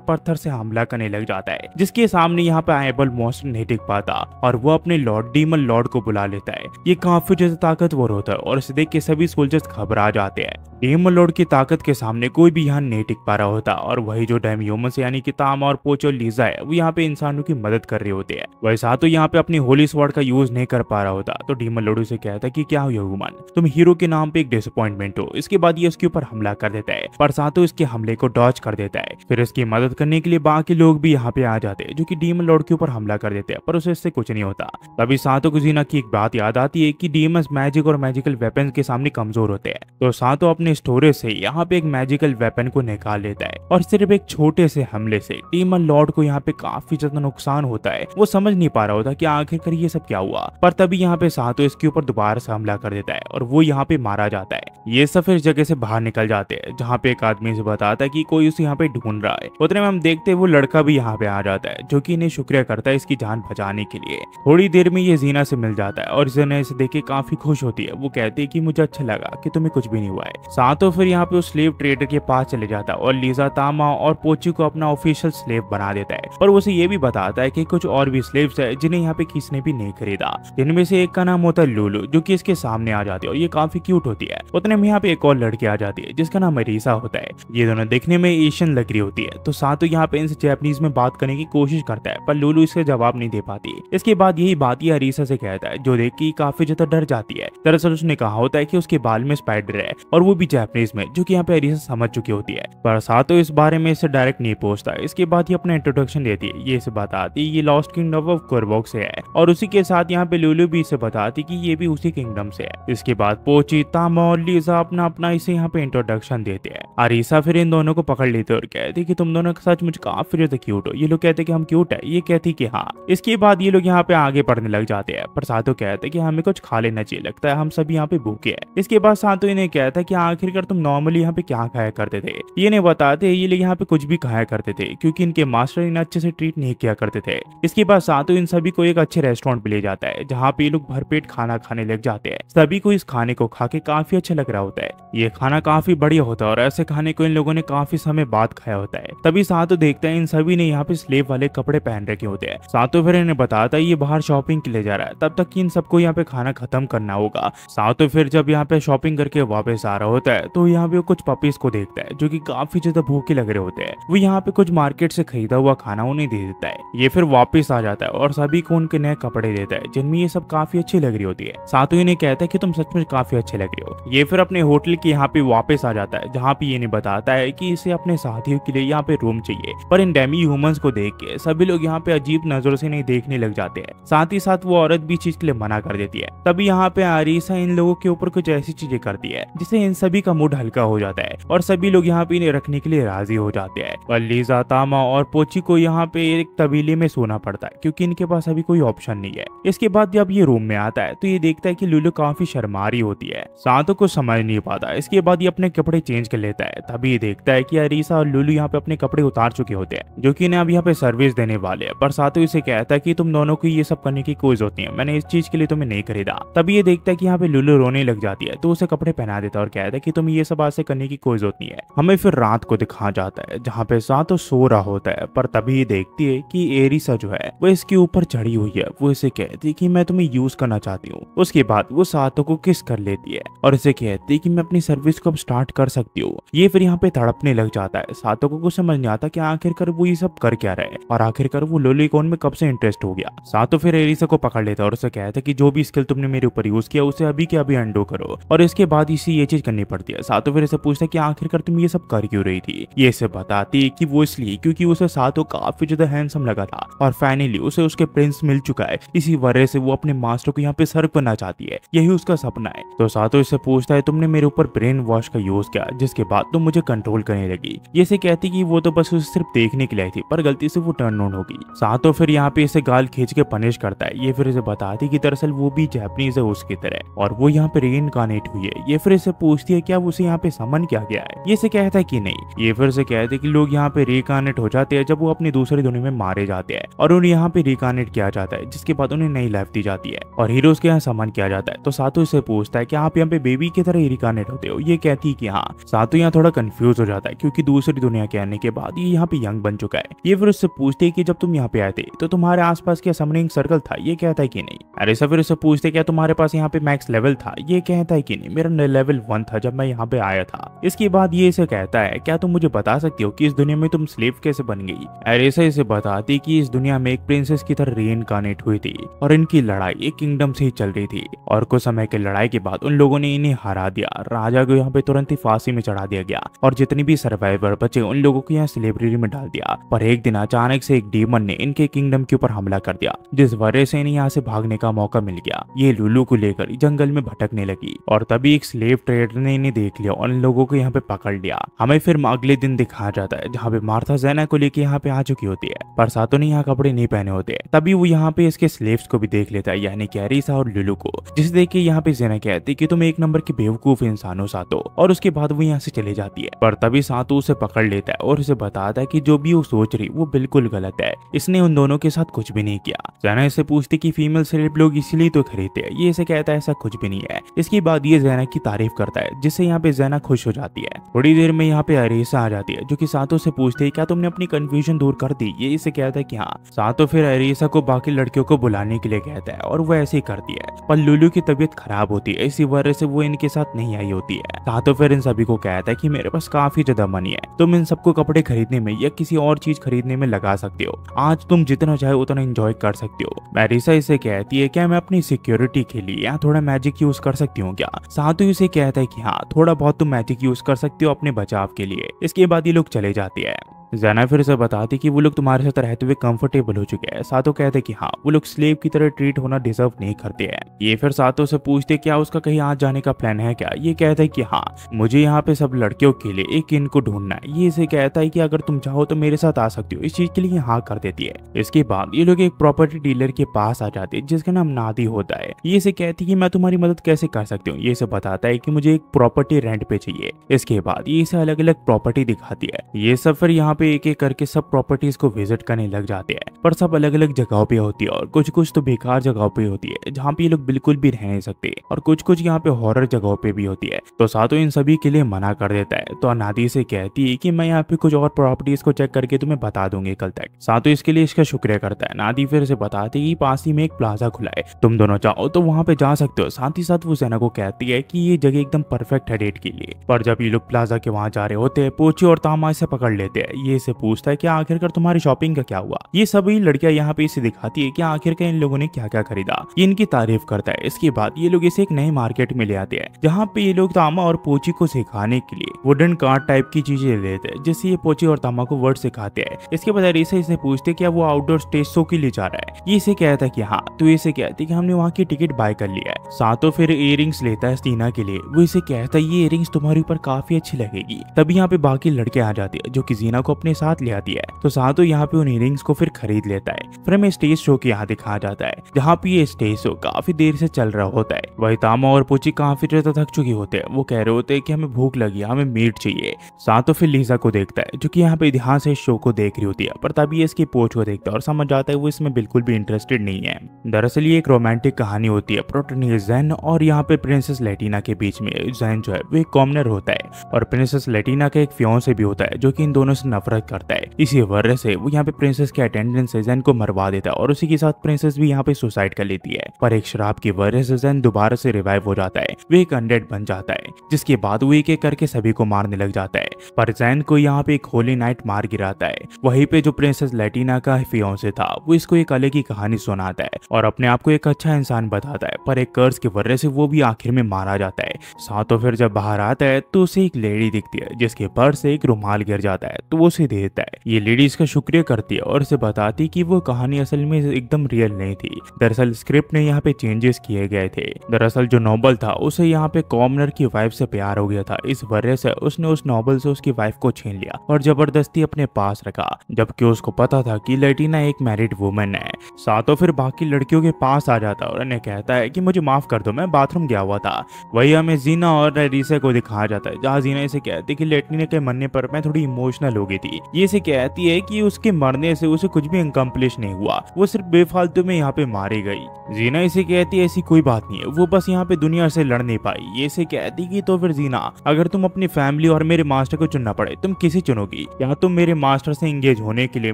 पत्थर से हमला करने लग जाता है, जिसके सामने यहाँ पे आईबॉल मॉन्स्टर नहीं टिक पाता, और वो अपने लॉर्ड डीमन लॉर्ड को बुला लेता है। ये काफी ज्यादा ताकतवर होता है और इसे देख के सभी सोल्जर्स घबरा जाते हैं। डीमन लॉर्ड की ताकत के सामने कोई भी यहाँ नहीं टिक पा रहा होता, और वही जो डैम ह्यूमंस यानी कि तामा और पोच और लीजा है वो यहाँ पे इंसानों की मदद कर रहे होते हैं। वही सातो यहाँ पे अपनी होली स्वॉर्ड का यूज नहीं कर पा रहा होता। तो डीमन लॉर्ड उसे कहता है कि क्या हो ह्यूमन, तुम हीरो के नाम पे एक डिसअपॉइंटमेंट हो। इसके बाद ये उसके ऊपर हमला कर देता है, पर सातो इसके हमले को डॉज कर देता है। फिर इसकी मदद करने के लिए बाकी लोग भी यहाँ पे आ जाते हैं, जो कि डीमन लॉर्ड के ऊपर हमला कर देते हैं, पर उसे इससे कुछ नहीं होता। तभी सातो को जीना की एक बात याद आती है कि डीमंस मैजिक और मैजिकल वेपन के सामने कमजोर होते हैं। तो सातो अपने स्टोरेज से यहाँ पे एक मैजिकल वेपन को निकाल लेता है, और सिर्फ एक छोटे से हमले से डीमन लॉर्ड को यहाँ पे काफी ज्यादा नुकसान होता है। वो समझ नहीं पा रहा होता कि आखिरकार ये सब क्या हुआ, पर तभी यहाँ पे सातो इसके ऊपर दोबारा से हमला कर देता है और वो यहाँ पे मारा जाता है। ये सब फिर जगह से बाहर निकल जाते हैं, जहाँ पे एक आदमी से बताता है कि कोई उसे यहाँ पे ढूंढ रहा है। उतने में हम देखते हैं वो लड़का भी यहाँ पे आ जाता है, जो कि इन्हें शुक्रिया करता है इसकी जान बचाने के लिए। थोड़ी देर में ये जीना से मिल जाता है और जीना इसे देख के काफी खुश होती है। वो कहती है कि मुझे अच्छा लगा कि तुम्हें कुछ भी नहीं हुआ है। सातो फिर यहाँ पे उस स्लेव ट्रेडर के पास चले जाता है और लीजा, तामा और पोची को अपना ऑफिशियल स्लेव बना देता है। पर उसे ये भी बताता है कि कुछ और भी स्लेव्स है जिन्हें यहाँ पे किसी ने भी नहीं खरीदा, जिनमें से एक का नाम होता है लुलू, जो कि इसके सामने आ जाती है और ये काफी क्यूट होती है। उतने में यहाँ पे एक और लड़की आ जाती है जिसका नाम अरीसा होता है। ये दोनों देखने में एशियन लग रही होती है। तो सातो यहाँ पे इनसे जापानीज में बात करने की कोशिश करता है, पर लुलू इससे जवाब नहीं दे पाती। इसके बाद यही बात ये अरीसा से कहता है, जो देख के काफी ज्यादा डर जाती है। दरअसल उसने कहा होता है कि उसके बाल में स्पाइडर है और वो भी जापानीज में, जो कि यहाँ पे अरीसा समझ चुकी होती है। पर सातो इस बारे में इसे डायरेक्ट नहीं पूछता। इसके बाद ये अपना इंट्रोडक्शन देती है। ये इसे बताती ये लॉस्ट किंगडम ऑफ कोरबॉक से है और उसी के साथ यहाँ पे लुलु भी इसे बताती कि ये भी उसी किंगडम से है। इसके बाद पोची, तामा और लीजा अपना अपना इसे यहाँ पे इंट्रोडक्शन देते हैं। अरीसा फिर इन दोनों को पकड़ लेते और कहती कि तुम दोनों सच मुझ काफी ज्यादा क्यूट हो। ये लोग कहते कि हम क्यूट है, ये कहती कि हाँ। इसके बाद ये लोग यहाँ पे आगे बढ़ने लग जाते हैं, पर सातो कहते कि हमें कुछ खा लेना चाहिए, लगता है हम सभी यहाँ पे भूखे हैं। इसके बाद सातो इन्हें कहता कि आखिरकार तुम नॉर्मली यहाँ पे क्या खाया करते थे। ये नहीं बताते ये लोग यहाँ पे कुछ भी खाया करते थे क्योंकि इनके मास्टर इन्हें अच्छे से ट्रीट नहीं किया करते थे। इसके बाद सातो इन सभी को एक अच्छे रेस्टोरेंट पे ले जाता है जहाँ पे ये लोग भरपेट खाना खाने लग जाते हैं। सभी को इस खाने को खा के काफी अच्छा लग रहा होता है। ये खाना काफी बढ़िया होता है और ऐसे खाने को इन लोगों ने काफी समय बाद खाया होता है। तभी सातो देखता है इन सभी ने यहाँ पे स्लेव वाले कपड़े पहन रखे होते हैं। सातो फिर इन्हें बताता है ये बाहर शॉपिंग के लिए जा रहा है, तब तक इन सबको यहाँ पे खाना खत्म करना होगा। सातो फिर जब यहाँ पे शॉपिंग करके वापस आ रहा होता है तो यहाँ पे कुछ पपीज को देखता है जो कि काफी ज्यादा भूखे लग रहे होते हैं। वो यहाँ पे कुछ मार्केट से खरीदा हुआ खाना उन्हें दे देता है। ये फिर वापस आ जाता है और सभी को उनके नए कपड़े देता है जिनमें ये सब काफी अच्छी लग रही होती है। सातो इन्हें कहता है कि तुम सचमुच काफी अच्छे लग रहे हो। ये फिर अपने होटल के यहाँ पे वापस आ जाता है जहाँ पे ये नहीं बताता है कि इसे अपने साथियों के लिए यहाँ पे रूम चाहिए। पर इन डेमी ह्यूमंस को देख के सभी लोग यहाँ पे अजीब नजरों से नहीं देखने लग जाते हैं। साथ ही साथ वो औरत भी चीज के लिए मना कर देती है। तभी यहाँ पे अरीसा इन लोगों के ऊपर कुछ ऐसी चीजें करती है जिससे इन सभी का मूड हल्का हो जाता है और सभी लोग यहाँ पे इन्हें रखने के लिए राजी हो जाते हैं। पर लीजा, तामा और पोची को यहाँ पे एक तबीले में सोना पड़ता है क्योंकि इनके पास अभी कोई ऑप्शन नहीं है। इसके बाद जब ये रूम में आता है तो ये देखता है कि लुलु काफी शर्मा रही होती है। सातो को समझ नहीं पाता। इसके बाद ये अपने कपड़े चेंज कर लेता है। तभी ये देखता है कि अरीसा और लुलु यहाँ पे अपने कपड़े उतार चुके होते हैं जो कि इन्हें अब यहाँ पे सर्विस देने वाले हैं। पर सातो इसे कहता है कि तुम दोनों को ये सब करने की कोई जरूरत नहीं है, मैंने इस चीज के लिए तुम्हें नहीं खरीदा। तभी ये देखता है कि यहाँ पे लुलु रोने लग जाती है तो उसे कपड़े पहना देता है और कहता है कि तुम्हें ये सब आज से करने की कोई जरूरत नहीं है। हमें फिर रात को दिखा जाता है जहाँ पे सातो सो रहा होता है। पर तभी ये देखती है कि एरिसा जो है वो इसके ऊपर चढ़ी हुई है। वो इसे कहती है कि मैं तुम्हें यूज करना चाहती हूँ। उसके बाद वो सातो को किस कर लेती है और इसे कहती है कि मैं अपनी सर्विस को अब स्टार्ट कर सकती हूँ। ये फिर यहाँ पे तड़पने लग जाता है। सातो को कुछ समझ नहीं आता कि आखिरकार वो ये सब कर क्या रहे और आखिरकार वो लोलीकॉन में कब से इंटरेस्ट हो गया। सातो फिर एरिसा को पकड़ लेता है और उसे कहता है कि जो भी स्किल तुमने मेरे ऊपर यूज किया उसे अभी के अभी अंडो करो। और इसके बाद इसी ये चीज करनी पड़ती है। सातो फिर इसे पूछता है कि आखिरकार तुम ये सब कर क्यों रही थी। ये इसे बताती कि वो इसलिए क्योंकि उसे सातो काफी ज्यादा हैंडसम लगा था और फाइनली उसे उसके प्रिंस मिल चुका है। इसी वजह से वो अपने मास्टर को यहाँ पे सर्व करना चाहती है, यही उसका सपना है। तो सातो इससे पूछता है तुमने मेरे ऊपर ब्रेन वॉश का यूज किया जिसके बाद तुम मुझे कंट्रोल करने लगी। ये से कहती कि वो तो बस उसे सिर्फ देखने के लिए आई थी पर गलती से वो टर्न ऑन होगी। सातो फिर यहाँ पे इसे गाल खींच के पनिश करता है। ये फिर इसे बताती कि दरअसल वो भी जापानीज है उसकी तरह और वो यहाँ पे रीइंकार्नेट हुई है। ये फिर इसे पूछती है क्या उसे यहाँ पे समन किया गया है। ये से कहता है कि नहीं। ये फिर से कहते हैं कि लोग यहाँ पे रीइंकार्नेट हो जाते हैं जब वो अपनी दूसरी दुनिया में मारे जाते हैं और उन्हें यहाँ पे रीइंकार्नेट किया जाता है जिसके बाद उन्हें नई लाइफ दी जाती है और हीरोज के यहाँ समन किया जाता है। तो सातो इसे पूछता है कि आप यहाँ पे बेबी की तरह रीइंकार्नेट होते हो। ये कहती है कि हाँ। सातो यहाँ थोड़ा कंफ्यूज हो जाता है क्योंकि दूसरी दुनिया के आने के बाद ये यहाँ पे यंग बन चुका है। ये फिर उससे पूछते है कि जब तुम यहाँ पे आए थे तो तुम्हारे आसपास क्या समनिंग सर्कल था। ये कहता है कि नहीं। अरे फिर उससे पूछते क्या तुम्हारे पास यहाँ पे मैक्स लेवल था। ये कहता है कि नहीं, मेरा लेवल 1 था जब मैं यहाँ पे आया था। इसके बाद ये इसे कहता है क्या तुम मुझे बता सकती हो कि इस दुनिया में तुम स्लेव कैसे बन गई। अरेसा इसे बताती कि इस दुनिया में एक प्रिंसेस की तरह रीइंकार्नेट हुई थी और इनकी लड़ाई एक किंगडम से ही चल रही थी और कुछ समय की लड़ाई के बाद उन लोगों ने इन्हें हरा दिया। राजा को यहाँ पे तुरंत ही फांसी में चढ़ा दिया गया और जितने भी सर्वाइवर बचे उन लोगों को यहाँ स्लेवरी में डाल दिया। पर एक दिन अचानक से एक डीमन ने इनके किंगडम के ऊपर हमला कर दिया जिस वजह से इन्हें यहाँ से भागने का मौका मिल गया। ये लुलु को लेकर जंगल में भटकने लगी और तभी एक स्लेव ट्रेडर ने इन्हें देख लिया और इन लोगों को यहाँ पे पकड़ लिया। हमें फिर अगले दिन दिखाया जाता है जहाँ पे मार्था ज़ेना को लेके यहाँ पे आ चुकी होती है पर सातो ने यहाँ कपड़े नहीं पहने होते। तभी वो यहाँ पे इसके स्लेव्स को भी देख लेता है यानी कि अरीसा और लुलु को, जिसे देख के यहाँ पे ज़ेना कहती कि तुम एक नंबर की बेवकूफ इंसान हो सातो। और उसके बाद वो यहाँ से चले जाती है पर तभी सातो उसे पकड़ लेता है और उसे बताता है कि जो भी वो सोच रही वो बिल्कुल गलत है, इसने उन दोनों के साथ कुछ भी नहीं किया। ज़ेना इसे पूछती कि फीमेल सेलेब लोग इसीलिए तो खरीदते हैं। ये इसे कहता है ऐसा कुछ भी नहीं है। इसके बाद ये ज़ेना की तारीफ करता है जिससे यहाँ पे ज़ेना खुश हो जाती है। थोड़ी देर में यहाँ पे अरीसा आ जाती है जो कि सातो से पूछती है क्या तुमने अपनी कंफ्यूजन दूर कर दी। ये इसे कहता है कि हाँ। सातो फिर अरीसा को बाकी लड़कियों को बुलाने के लिए कहता है और वो ऐसे ही करती है पर लुलु की तबीयत खराब होती है, इसी वजह से वो इनके साथ नहीं आई होती है। सातो फिर इन सभी को कहता है कि मेरे पास काफी ज्यादा मनी है, तुम इन सबको कपड़े खरीदने में या किसी और चीज खरीदने में लगा सकते हो। आज तुम जितना चाहे उतना एंजॉय कर सकते हो। अरीसा इसे कहती है क्या मैं अपनी सिक्योरिटी के लिए यहाँ थोड़ा मैजिक यूज कर सकती हूँ क्या। सातो इसे कहता है कि हाँ। हाँ थोड़ा बहुत तुम मैजिक यूज कर सकते हो अपने बचाव के लिए। इसके बाद ये लोग चले जाते हैं। ज़ैना फिर से बताती कि वो लोग तुम्हारे साथ रहते हुए कंफर्टेबल हो चुके हैं। सातो कहते कि हाँ वो लोग स्लेव की तरह ट्रीट होना डिजर्व नहीं करते हैं। ये फिर सातो से पूछते क्या उसका कहीं आज जाने का प्लान है क्या। ये कहता है कि हाँ मुझे यहाँ पे सब लड़कियों के लिए एक इनको ढूंढना है। ये इसे कहता है कि अगर तुम चाहो तो मेरे साथ आ सकती हो। इस चीज के लिए हाँ कर देती है। इसके बाद ये लोग एक प्रॉपर्टी डीलर के पास आ जाते हैं जिसका नाम नादी होता है। ये इसे कहती है कि मैं तुम्हारी मदद कैसे कर सकती हूँ। ये इसे बताता है कि मुझे एक प्रॉपर्टी रेंट पे चाहिए। इसके बाद ये इसे अलग अलग प्रॉपर्टी दिखाती है। ये सब फिर यहाँ पे एक एक करके सब प्रॉपर्टीज को विजिट करने लग जाते हैं, पर सब अलग अलग जगहों पे होती है और कुछ कुछ तो बेकार जगहों पे होती है जहाँ पे ये लोग बिल्कुल भी रह नहीं सकते, और कुछ कुछ यहाँ पे हॉरर जगहों पे भी होती है। तो सातो इन सभी के लिए मना कर देता है। तो नादी से कहती है कि मैं यहाँ पे कुछ और प्रॉपर्टीज को चेक करके तुम्हें बता दूंगी कल तक। सातो इसके लिए इसका शुक्रिया करता है। नादी फिर से बताती है कि पास ही में एक प्लाजा खुला है, तुम दोनों चाहो तो वहां पे जा सकते हो। साथ ही साथ वो ज़ैना को कहती है कि ये जगह एकदम परफेक्ट है डेट के लिए। पर जब ये लोग प्लाजा के वहां जा रहे होते हैं पोची और तामा इसे पकड़ लेते हैं। ये इसे पूछता है कि आखिरकार तुम्हारी शॉपिंग का क्या हुआ। ये सभी लड़कियां यहाँ पे इसे दिखाती है कि आखिरकार इन लोगों ने क्या क्या खरीदा। ये इनकी तारीफ करता है। इसके बाद ये लोग इसे एक नए मार्केट में ले आते हैं जहाँ पे ये लोग तामा और पोची को सिखाने के लिए वुडन कार्ड टाइप की चीजें लेते हैं जिससे ये पोची और तामा को वर्ड सिखाते हैं। इसके बाद अरीसा इसे पूछते क्या वो आउटडोर स्टेज शो के लिए जा रहा है। ये इसे कहता है कि हाँ। तो इसे कहती है कि हमने वहाँ की टिकट बाय कर लिया है। सातो फिर इयररिंग्स लेता है टीना के लिए। वो इसे कहता है ये इयररिंग्स तुम्हारे ऊपर काफी अच्छी लगेगी। तभी यहाँ पे बाकी लड़के आ जाते हैं जो कि जीना को अपने साथ ले आती है। तो सातो यहाँ पे उन इयररिंग्स को फिर खरीद लेता है। फिर हमें स्टेज शो के यहाँ दिखाया जाता है जहाँ पे ये स्टेज शो काफी देर से चल रहा होता है। वही तामा और पोची काफी ज्यादा थक चुकी होते हैं। वो कह रहे होते हैं कि हमें भूख लगी, हमें मीट चाहिए। सातो फिर लीजा को देखता है जो कि यहाँ पे ध्यान से शो को देख रही होती है, पर तभी इसकी पोच को देखता है और समझ जाता है वो इसमें बिल्कुल भी इंटरेस्टेड नहीं है। दरअसल ये एक रोमांटिक कहानी होती है प्रोटोनियस ज़ैन और यहाँ पे प्रिंसेस लेटिना के बीच में। ज़ैन जो है वो एक कॉमनर होता है और प्रिंसेस लेटिना का एक फियांसे भी होता है जो कि इन दोनों से नफरत करता है। इसी वजह से वो यहाँ पे प्रिंसेस के अटेंडेंस से ज़ैन को मरवा देता है और उसी के साथ प्रिंसेस भी यहाँ पे सुसाइड कर लेती है। पर एक शराब की वजह से ज़ैन दोबारा से रिवाइव हो जाता है। वो एक अनडेड बन जाता है जिसके बाद वो एक एक करके सभी को मारने लग जाता है। पर ज़ैन को यहाँ पे एक होली नाइट मार गिराता है। वहीं पे जो प्रिंसेस लेटिना का फियांसे था वो इसको एक अलग ही कहानी सुनाता है और अपने आप को एक अच्छा इंसान बताता है, पर एक कर्ज की वजह से वो भी आखिर में मारा जाता है। सातो फिर जब बाहर आता है तो उसे एक लेडी दिखती है जिसके पर्स से एक रुमाल गिर जाता है तो वो उसे दे देता है। ये लेडी इसका शुक्रिया करती है और उसे बताती कि वो कहानी असल में एकदम रियल नहीं थी। दरअसल स्क्रिप्ट में यहाँ पे चेंजेस किए गए थे। दरअसल जो नॉवल था उसे यहाँ पे कॉमनर की वाइफ से प्यार हो गया था। इस वजह से उसने उस नॉवल से उसकी वाइफ को छीन लिया और जबरदस्ती अपने पास रखा, जबकि उसको पता था कि लेटिना एक मैरिड वुमन है। सातो फिर बाकी लड़कियों के पास आ जाता है और उन्हें कहता है कि मुझे माफ कर दो, मैं बाथरूम गया हुआ था। वही हमें जीना और रीसा को दिखाया जाता है जहाँ जीना इसे कहती है कि लेटिना के मरने पर मैं थोड़ी इमोशनल हो गई थी। ये इसे कहती है कि उसके मरने से उसे कुछ भी अकम्प्लिश नहीं हुआ, वो सिर्फ बेफालतू में यहाँ पे मारी गई। जीना इसे कहती है ऐसी कोई बात नहीं है, वो बस यहाँ पे दुनिया से लड़ नहीं पाई। ये इसे कहती कि तो फिर जीना अगर तुम अपनी फैमिली और मेरे मास्टर को चुनना पड़े तुम किसे चुनोगी? या तुम मेरे मास्टर से एंगेज होने के लिए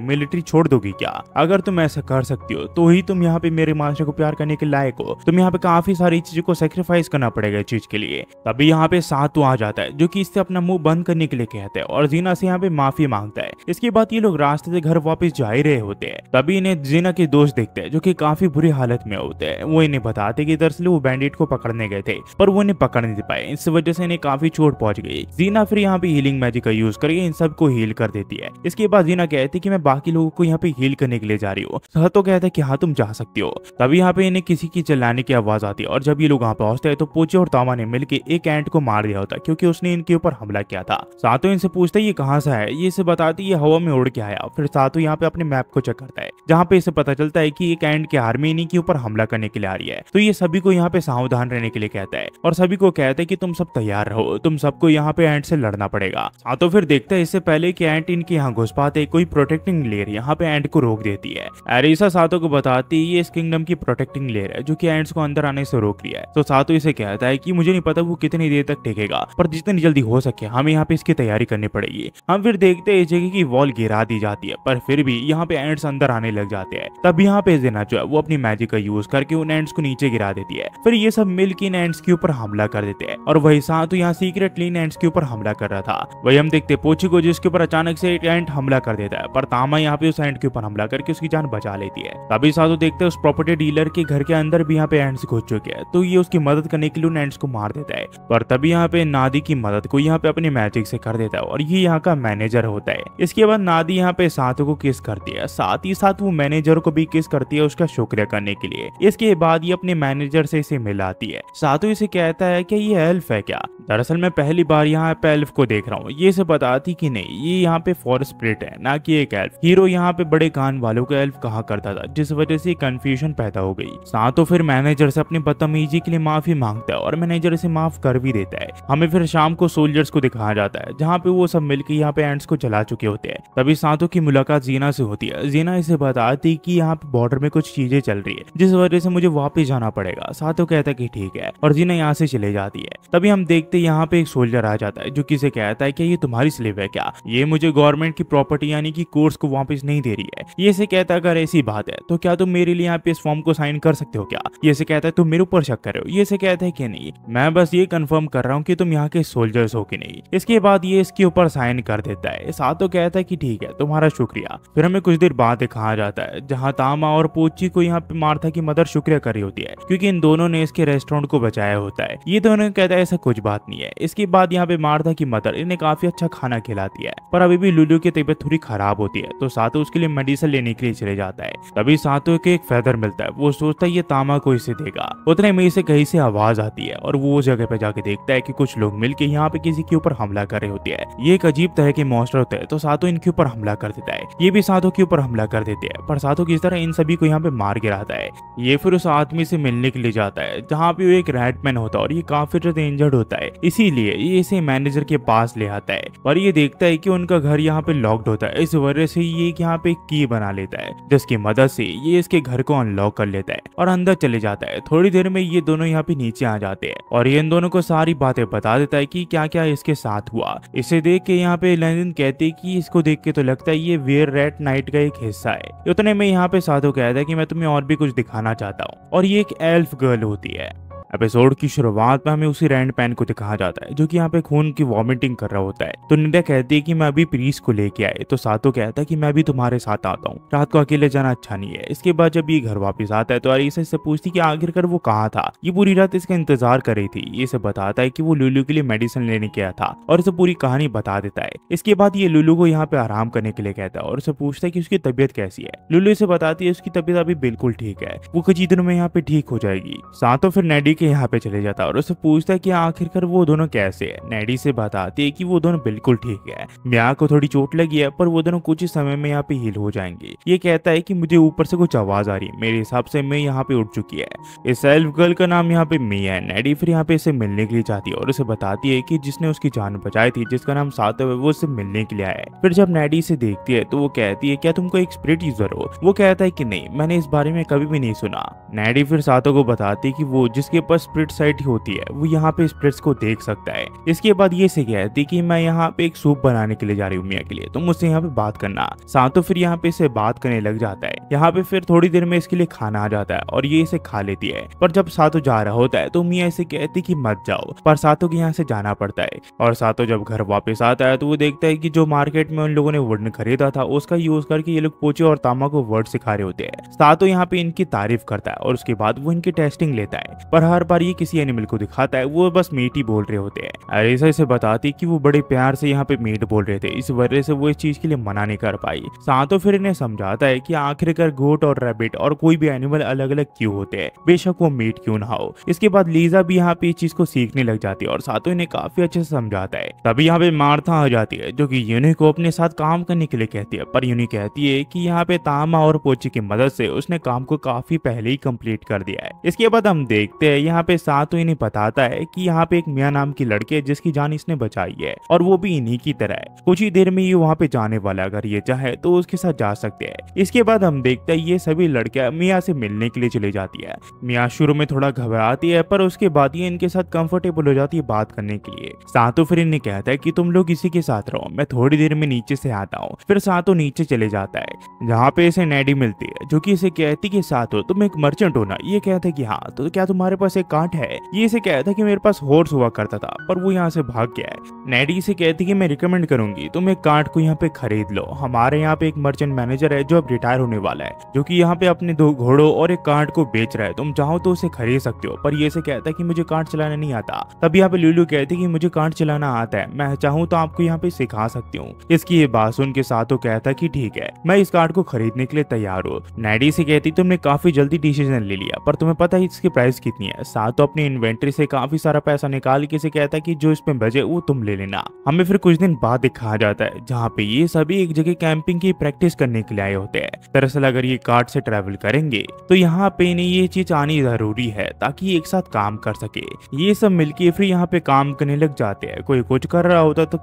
मिलिट्री छोड़ दोगी क्या? अगर तुम ऐसा कर सकती हो तो ही तुम यहाँ पे मेरे मास्टर को प्यार करने के लायक हो। तुम यहाँ पे काफी सारी चीजों को सेक्रीफाइस करना पड़ेगा इस चीज के लिए। तभी यहाँ पे सातो आ जाता है जो कि इससे अपना मुंह बंद करने के लिए कहता है और जीना से यहाँ पे माफी मांगता है। इसके बाद ये लोग रास्ते से घर वापस जा ही रहे होते हैं। तभी इन्हें जीना के दोस्त देखते हैं जो कि काफी बुरी हालत में होते हैं। वो इन्हें बताते कि दरअसल वो बैंडिट को पकड़ने गए थे पर वो इन्हें पकड़ नहीं पाए, इस वजह से इन्हें काफी चोट पहुंच गई। जीना फिर यहाँ पे हीलिंग मैजिक का यूज करके इन सबको हील कर देती है। इसके बाद जीना कहती है कि मैं बाकी लोगों को यहाँ पे हील करने के लिए जा रही हूँ। सातो कहता है कि हाँ तुम जा सकती हो। तभी यहाँ पे इन्हें किसी की चिल्लाने की आवाज आती है और जब ये लोग वहाँ पहुंचते हैं तो पोची और तामा ने मिलकर एक एंट को मार दिया होता क्योंकि उसने इनके ऊपर हमला किया था। सातो इनसे पूछता है ये कहाँ से है। ये इसे बताती है हवा में उड़ के आया। फिर सातो यहाँ पे अपने मैप को चेक करता है जहाँ पे इसे पता चलता है कि एक एंट की आर्मी इन्हीं के ऊपर हमला करने के लिए आ रही है। तो ये सभी को यहाँ पे सावधान रहने के लिए कहता है और सभी को कहता है कि तुम सब तैयार रहो, तुम सबको यहाँ पे एंट से लड़ना पड़ेगा। सातो फिर देखता है इससे पहले कि एंट इनके यहाँ घुस पाते कोई प्रोटेक्टिंग लेयर यहाँ पे एंट को रोक देती है। एरिसा सातो को बताती है ये इस किंगडम की प्रोटेक्टिंग लेयर है जो कि एंट्स को अंदर आने से रोक लिया है। तो सातो इसे कहता है कि मुझे नहीं पता वो कितनी देर तक टिकेगा पर जितनी जल्दी हो सके हमें यहाँ पे इसकी तैयारी करनी पड़ेगी। हम फिर देखते देखते हैं इस जगह की वॉल गिरा दी जाती है, पर फिर भी यहाँ पे एंड्स अंदर आने लग जाते हैं। तब यहाँ पे जेना जो है वो अपनी मैजिक का यूज करके उन एंड्स को नीचे गिरा देती है। फिर ये सब मिलकर इन एंड्स के ऊपर हमला कर देते हैं और वही सातों यहाँ सीक्रेटली इन एंड्स के ऊपर हमला कर रहा था। वही हम देखते पोची को जिसके ऊपर अचानक से एक एंट हमला कर देता है, पर तामा यहाँ पे उस एंट के ऊपर हमला करके उसकी जान बचा लेती है। तभी सातों देखते हैं उस प्रॉपर्टी डीलर के घर के अंदर भी यहाँ पे एंड्स घुस चुके हैं, तो ये उसकी मदद करने के लिए उन एंड्स को मार देता है। पर तभी यहाँ पे नादी की मदद को यहाँ पे अपनी मैजिक से कर देता है और ये यहाँ का मैनेजर होता है। इसके बाद नादी यहाँ पे सातों को किस करती है, साथ ही साथ वो मैनेजर को भी किस करती है उसका शुक्रिया करने के लिए। इसके बाद ये अपने मैनेजर से इसे मिलाती है। सातों इसे कहता है कि ये एल्फ है क्या। दरअसल मैं पहली बार यहाँ पे एल्फ को देख रहा हूँ। ये इसे बताती कि नहीं, ये यहाँ पे फॉरेस्ट स्पिरिट है, ना कि एक एल्फ। हीरो यहाँ पे बड़े कान वालों को एल्फ कहा करता था, जिस वजह से कंफ्यूजन पैदा हो गई। सातों फिर मैनेजर से अपनी बदतमीजी के लिए माफी मांगता है और मैनेजर इसे माफ कर भी देता है। हमें फिर शाम को सोल्जर्स को दिखाया जाता है, जहाँ पे वो सब मिलकर यहाँ पे एंड्स को जला चुके होते हैं। तभी सातों की मुलाकात जीना से होती है। जीना इसे बताती कि यहाँ पे बॉर्डर में कुछ चीजें चल रही है, जिस वजह से मुझे वापस जाना पड़ेगा। सातों कहता है कि ठीक है और जीना यहाँ से चले जाती है। तभी हम देखते यहाँ पे एक सोल्जर आ जाता है जो किसे कहता है कि ये तुम्हारी स्लेव है क्या, ये मुझे गवर्नमेंट की प्रॉपर्टी यानी कि कोर्स को वापस नहीं दे रही है। ये से कहता है अगर ऐसी बात है तो क्या तुम मेरे लिए यहाँ पे इस फॉर्म को साइन कर सकते हो क्या। ये से कहता है तुम मेरे ऊपर शक कर रहे हो। ये से कहता है कि नहीं, मैं बस ये कंफर्म कर रहा हूँ कि तुम यहाँ के सोल्जर्स हो कि नहीं। इसके बाद ये इसके ऊपर साइन कर देता है। सातों कहता है कि ठीक है, तुम्हारा शुक्रिया। फिर हमें कुछ देर बाद दिखाया जाता है जहाँ तामा और पोची को यहाँ पे मार्था की मदर शुक्रिया कर रही होती है, क्योंकि इन दोनों ने इसके रेस्टोरेंट को बचाया होता है। ये दोनों कहता है ऐसा कुछ बात नहीं है। इसके बाद यहाँ पे मार्था की मदर इन्हें काफी अच्छा खाना खिलाती है, पर अभी भी लुलू की तबीयत थोड़ी खराब होती है, तो सातों उसके लिए मेडिसिन लेने के लिए चले जाता है। तभी सातों के एक फेदर मिलता है। वो सोचता है ये तामा को इसे देगा। उतने में इसे कहीं से आवाज आती है और वो उस जगह पे जाके देखता है कि कुछ लोग मिलके यहाँ पे किसी के ऊपर हमला कर रहे होते हैं। ये एक अजीब तरह के मॉन्स्टर होते हैं, तो सातों इनके ऊपर हमला कर देता है। ये भी सातों के ऊपर हमला कर देते हैं, पर सातों किस तरह इन सभी को यहाँ पे मार गिराता है। ये फिर उस आदमी से मिलने के लिए जाता है जहाँ पे वो एक रैटमैन होता है और ये काफी ज्यादा इंजर्ड होता है, इसीलिए ये इसे मैनेजर के पास ले आता है। पर ये देखता है कि उनका घर यहाँ पे लॉक्ड होता है, इस वजह से ये यहाँ पे की बना लेता है, जिसकी मदद से ये इसके घर को अनलॉक कर लेता है और अंदर चले जाता है। थोड़ी देर में ये दोनों यहाँ पे नीचे आ जाते हैं और ये इन दोनों को सारी बातें बता देता है कि क्या क्या इसके साथ हुआ। इसे देख के यहाँ पे लेनिन कहते हैं कि इसको देख के तो लगता है ये वेयर रेट नाइट का एक हिस्सा है। उतने में यहाँ पे साधु कहता है कि मैं तुम्हें और भी कुछ दिखाना चाहता हूँ, और ये एक एल्फ गर्ल होती है। एपिसोड की शुरुआत में हमें उसी रैंड पैन को दिखाया जाता है जो कि यहाँ पे खून की वॉमिटिंग कर रहा होता है। तो निडा कहती है कि मैं अभी प्रीस को लेके आए, तो सातो कहता है कि मैं भी तुम्हारे साथ आता हूँ, रात को अकेले जाना अच्छा नहीं है। इसके बाद जब ये घर वापस आता है तो अरीसा इससे पूछती कि आखिरकार वो कहाँ था। ये पूरी रात इसका इंतजार कर रही थी। ये इसे बताता है कि वो लुलू के लिए मेडिसिन लेने गया था और इसे पूरी कहानी बता देता है। इसके बाद ये लुलू को यहाँ पे आराम करने के लिए कहता है और उसे पूछता है कि उसकी तबीयत कैसी है। लुलू इसे बताती है उसकी तबीयत अभी बिल्कुल ठीक है, वो कुछ ही दिनों में यहाँ पे ठीक हो जाएगी। सातो फिर नेडी के यहाँ पे चले जाता है और उससे पूछता है कि आखिरकार वो दोनों कैसे है। नेडी से बताती है कि वो दोनों बिल्कुल ठीक है, मिया को थोड़ी चोट लगी है पर वो दोनों कुछ ही समय में यहाँ पे हील हो जाएंगे। ये कहता है कि मुझे ऊपर से कुछ आवाज आ रही है, मेरे हिसाब से मैं यहाँ पे उठ चुकी है। इस सेल्फ गर्ल का नाम यहाँ पे मिया है। नेडी फिर यहाँ पे इसे मिलने के लिए चाहती है और उसे बताती है कि जिसने उसकी जान बचाई थी, जिसका नाम सातो है, वो उससे मिलने के लिए आया है। फिर जब नेडी से देखती है तो वो कहती है क्या तुमको एक स्पिरिट यूजर हो। वो कहता है कि नहीं, मैंने इस बारे में कभी भी नहीं सुना। नेडी फिर सातो को बताती है कि वो जिसके पास स्पिरिट साइट होती है वो यहाँ पे स्पिरिट्स को देख सकता है। इसके बाद ये से कहती कि मैं यहाँ पे एक सूप बनाने के लिए जा रही हूँ मिया के लिए, तुम मुझसे यहाँ पे बात करना। सातो फिर यहाँ पे इसे बात करने लग जाता है। यहाँ पे फिर थोड़ी देर में इसके लिए खाना आ जाता है और ये इसे खा लेती है। पर जब सातो जा रहा होता है तो मिया इसे कहती कि मत जाओ, पर सातो के यहाँ से जाना पड़ता है। और सातो जब घर वापस आता है तो वो देखता है कि जो मार्केट में उन लोगों ने वुड खरीदा था उसका यूज करके ये लोग पोचे और तामा को वर्ड सिखा रहे होते हैं। सातो यहाँ पे इनकी तारीफ करता है और उसके बाद वो इनकी टेस्टिंग लेता है, पर हर बार ये किसी एनिमल को दिखाता है वो बस मीट ही बोल रहे होते हैं। अरीसा इसे बताती कि वो बड़े प्यार से यहाँ पे मीट बोल रहे थे, इस वजह से वो इस चीज के लिए मना नहीं कर पाई। सातो फिर इन्हें समझाता है कि आखिरकार गोट और रैबिट और कोई भी एनिमल अलग अलग क्यों होते हैं, बेशक वो मीट क्यों ना हो। इसके बाद लीजा भी यहाँ पे इस चीज को सीखने लग जाती है और सातो इन्हें काफी अच्छे से समझाता है। तभी यहाँ पे मार्था आ जाती है जो कि यूनी को अपने साथ काम करने के लिए कहती है, पर यूनी कहती है कि यहाँ पे तामा और पोची की मदद से उसने काम को काफी पहले ही कंप्लीट कर दिया है। इसके बाद हम देखते हैं यहाँ पे सातो इन्हें बताता है कि यहाँ पे एक मिया नाम की लड़की है जिसकी जान इसने बचाई है और वो भी इन्हीं की तरह है। कुछ ही देर में ये वहाँ पे जाने वाला, अगर ये चाहे तो उसके साथ जा सकते हैं। इसके बाद हम देखते हैं ये सभी लड़कियां मिया से मिलने के लिए चली जाती है। मिया शुरू में थोड़ा घबराती है पर उसके बाद ये इनके साथ कंफर्टेबल हो जाती है बात करने के लिए। सातो फिर इन्हें कहता है कि तुम लोग इसी के साथ रहो, मैं थोड़ी देर में नीचे से आता हूँ। फिर सातो नीचे चले जाता है जहाँ पे इसे नैडी मिलती है जो कि इसे कहती कि सातो तुम एक मर्चेंट हो ना। ये कहता है कि हाँ, तो क्या तुम्हारे पास एक कांट है? ये इसे कहता है कि मेरे पास हॉर्स हुआ करता था पर वो यहाँ से भाग गया है। नैडी इसे कहती कि मैं रिकमेंड करूंगी तुम एक कांट को यहाँ पे खरीद लो। हमारे यहाँ पे एक मर्चेंट मैनेजर है जो अब रिटायर होने वाला है, जो कि यहाँ पे अपने 2 घोड़ों और एक कांट को बेच रहा है। तुम चाहो तो उसे खरीद सकते हो। पर ये से कहता है कि मुझे कांट चलाना नहीं आता। तब यहाँ पे लुलू कहती है कि मुझे कांट चलाना आता है, मैं चाहूँ तो आपको यहाँ पे सिखा सकती हूँ। इसकी ये बात सुन के सातो कहता है कि ठीक है, मैं इस कांट को खरीदने के लिए तैयार हूँ। नैडी से कहती तुमने काफी जल्दी डिसीजन ले लिया, पर तुम्हें पता है इसकी प्राइस कितनी है? सातो अपनी इन्वेंट्री से काफी सारा पैसा निकाल के इसे कहता है कि जो इसमें बचे वो तुम ले लेना। हमें फिर कुछ दिन बाद दिखाया जाता है जहाँ पे ये सभी एक जगह कैंपिंग की प्रैक्टिस करने के लिए आए होते हैं। दरअसल अगर ये कार्ट से ट्रैवल करेंगे तो यहाँ पे इन्हें ये चीज आनी जरूरी है ताकि एक साथ काम कर सके। ये सब मिलके फिर यहाँ पे काम करने लग जाते हैं। कोई कुछ कर रहा होता है तो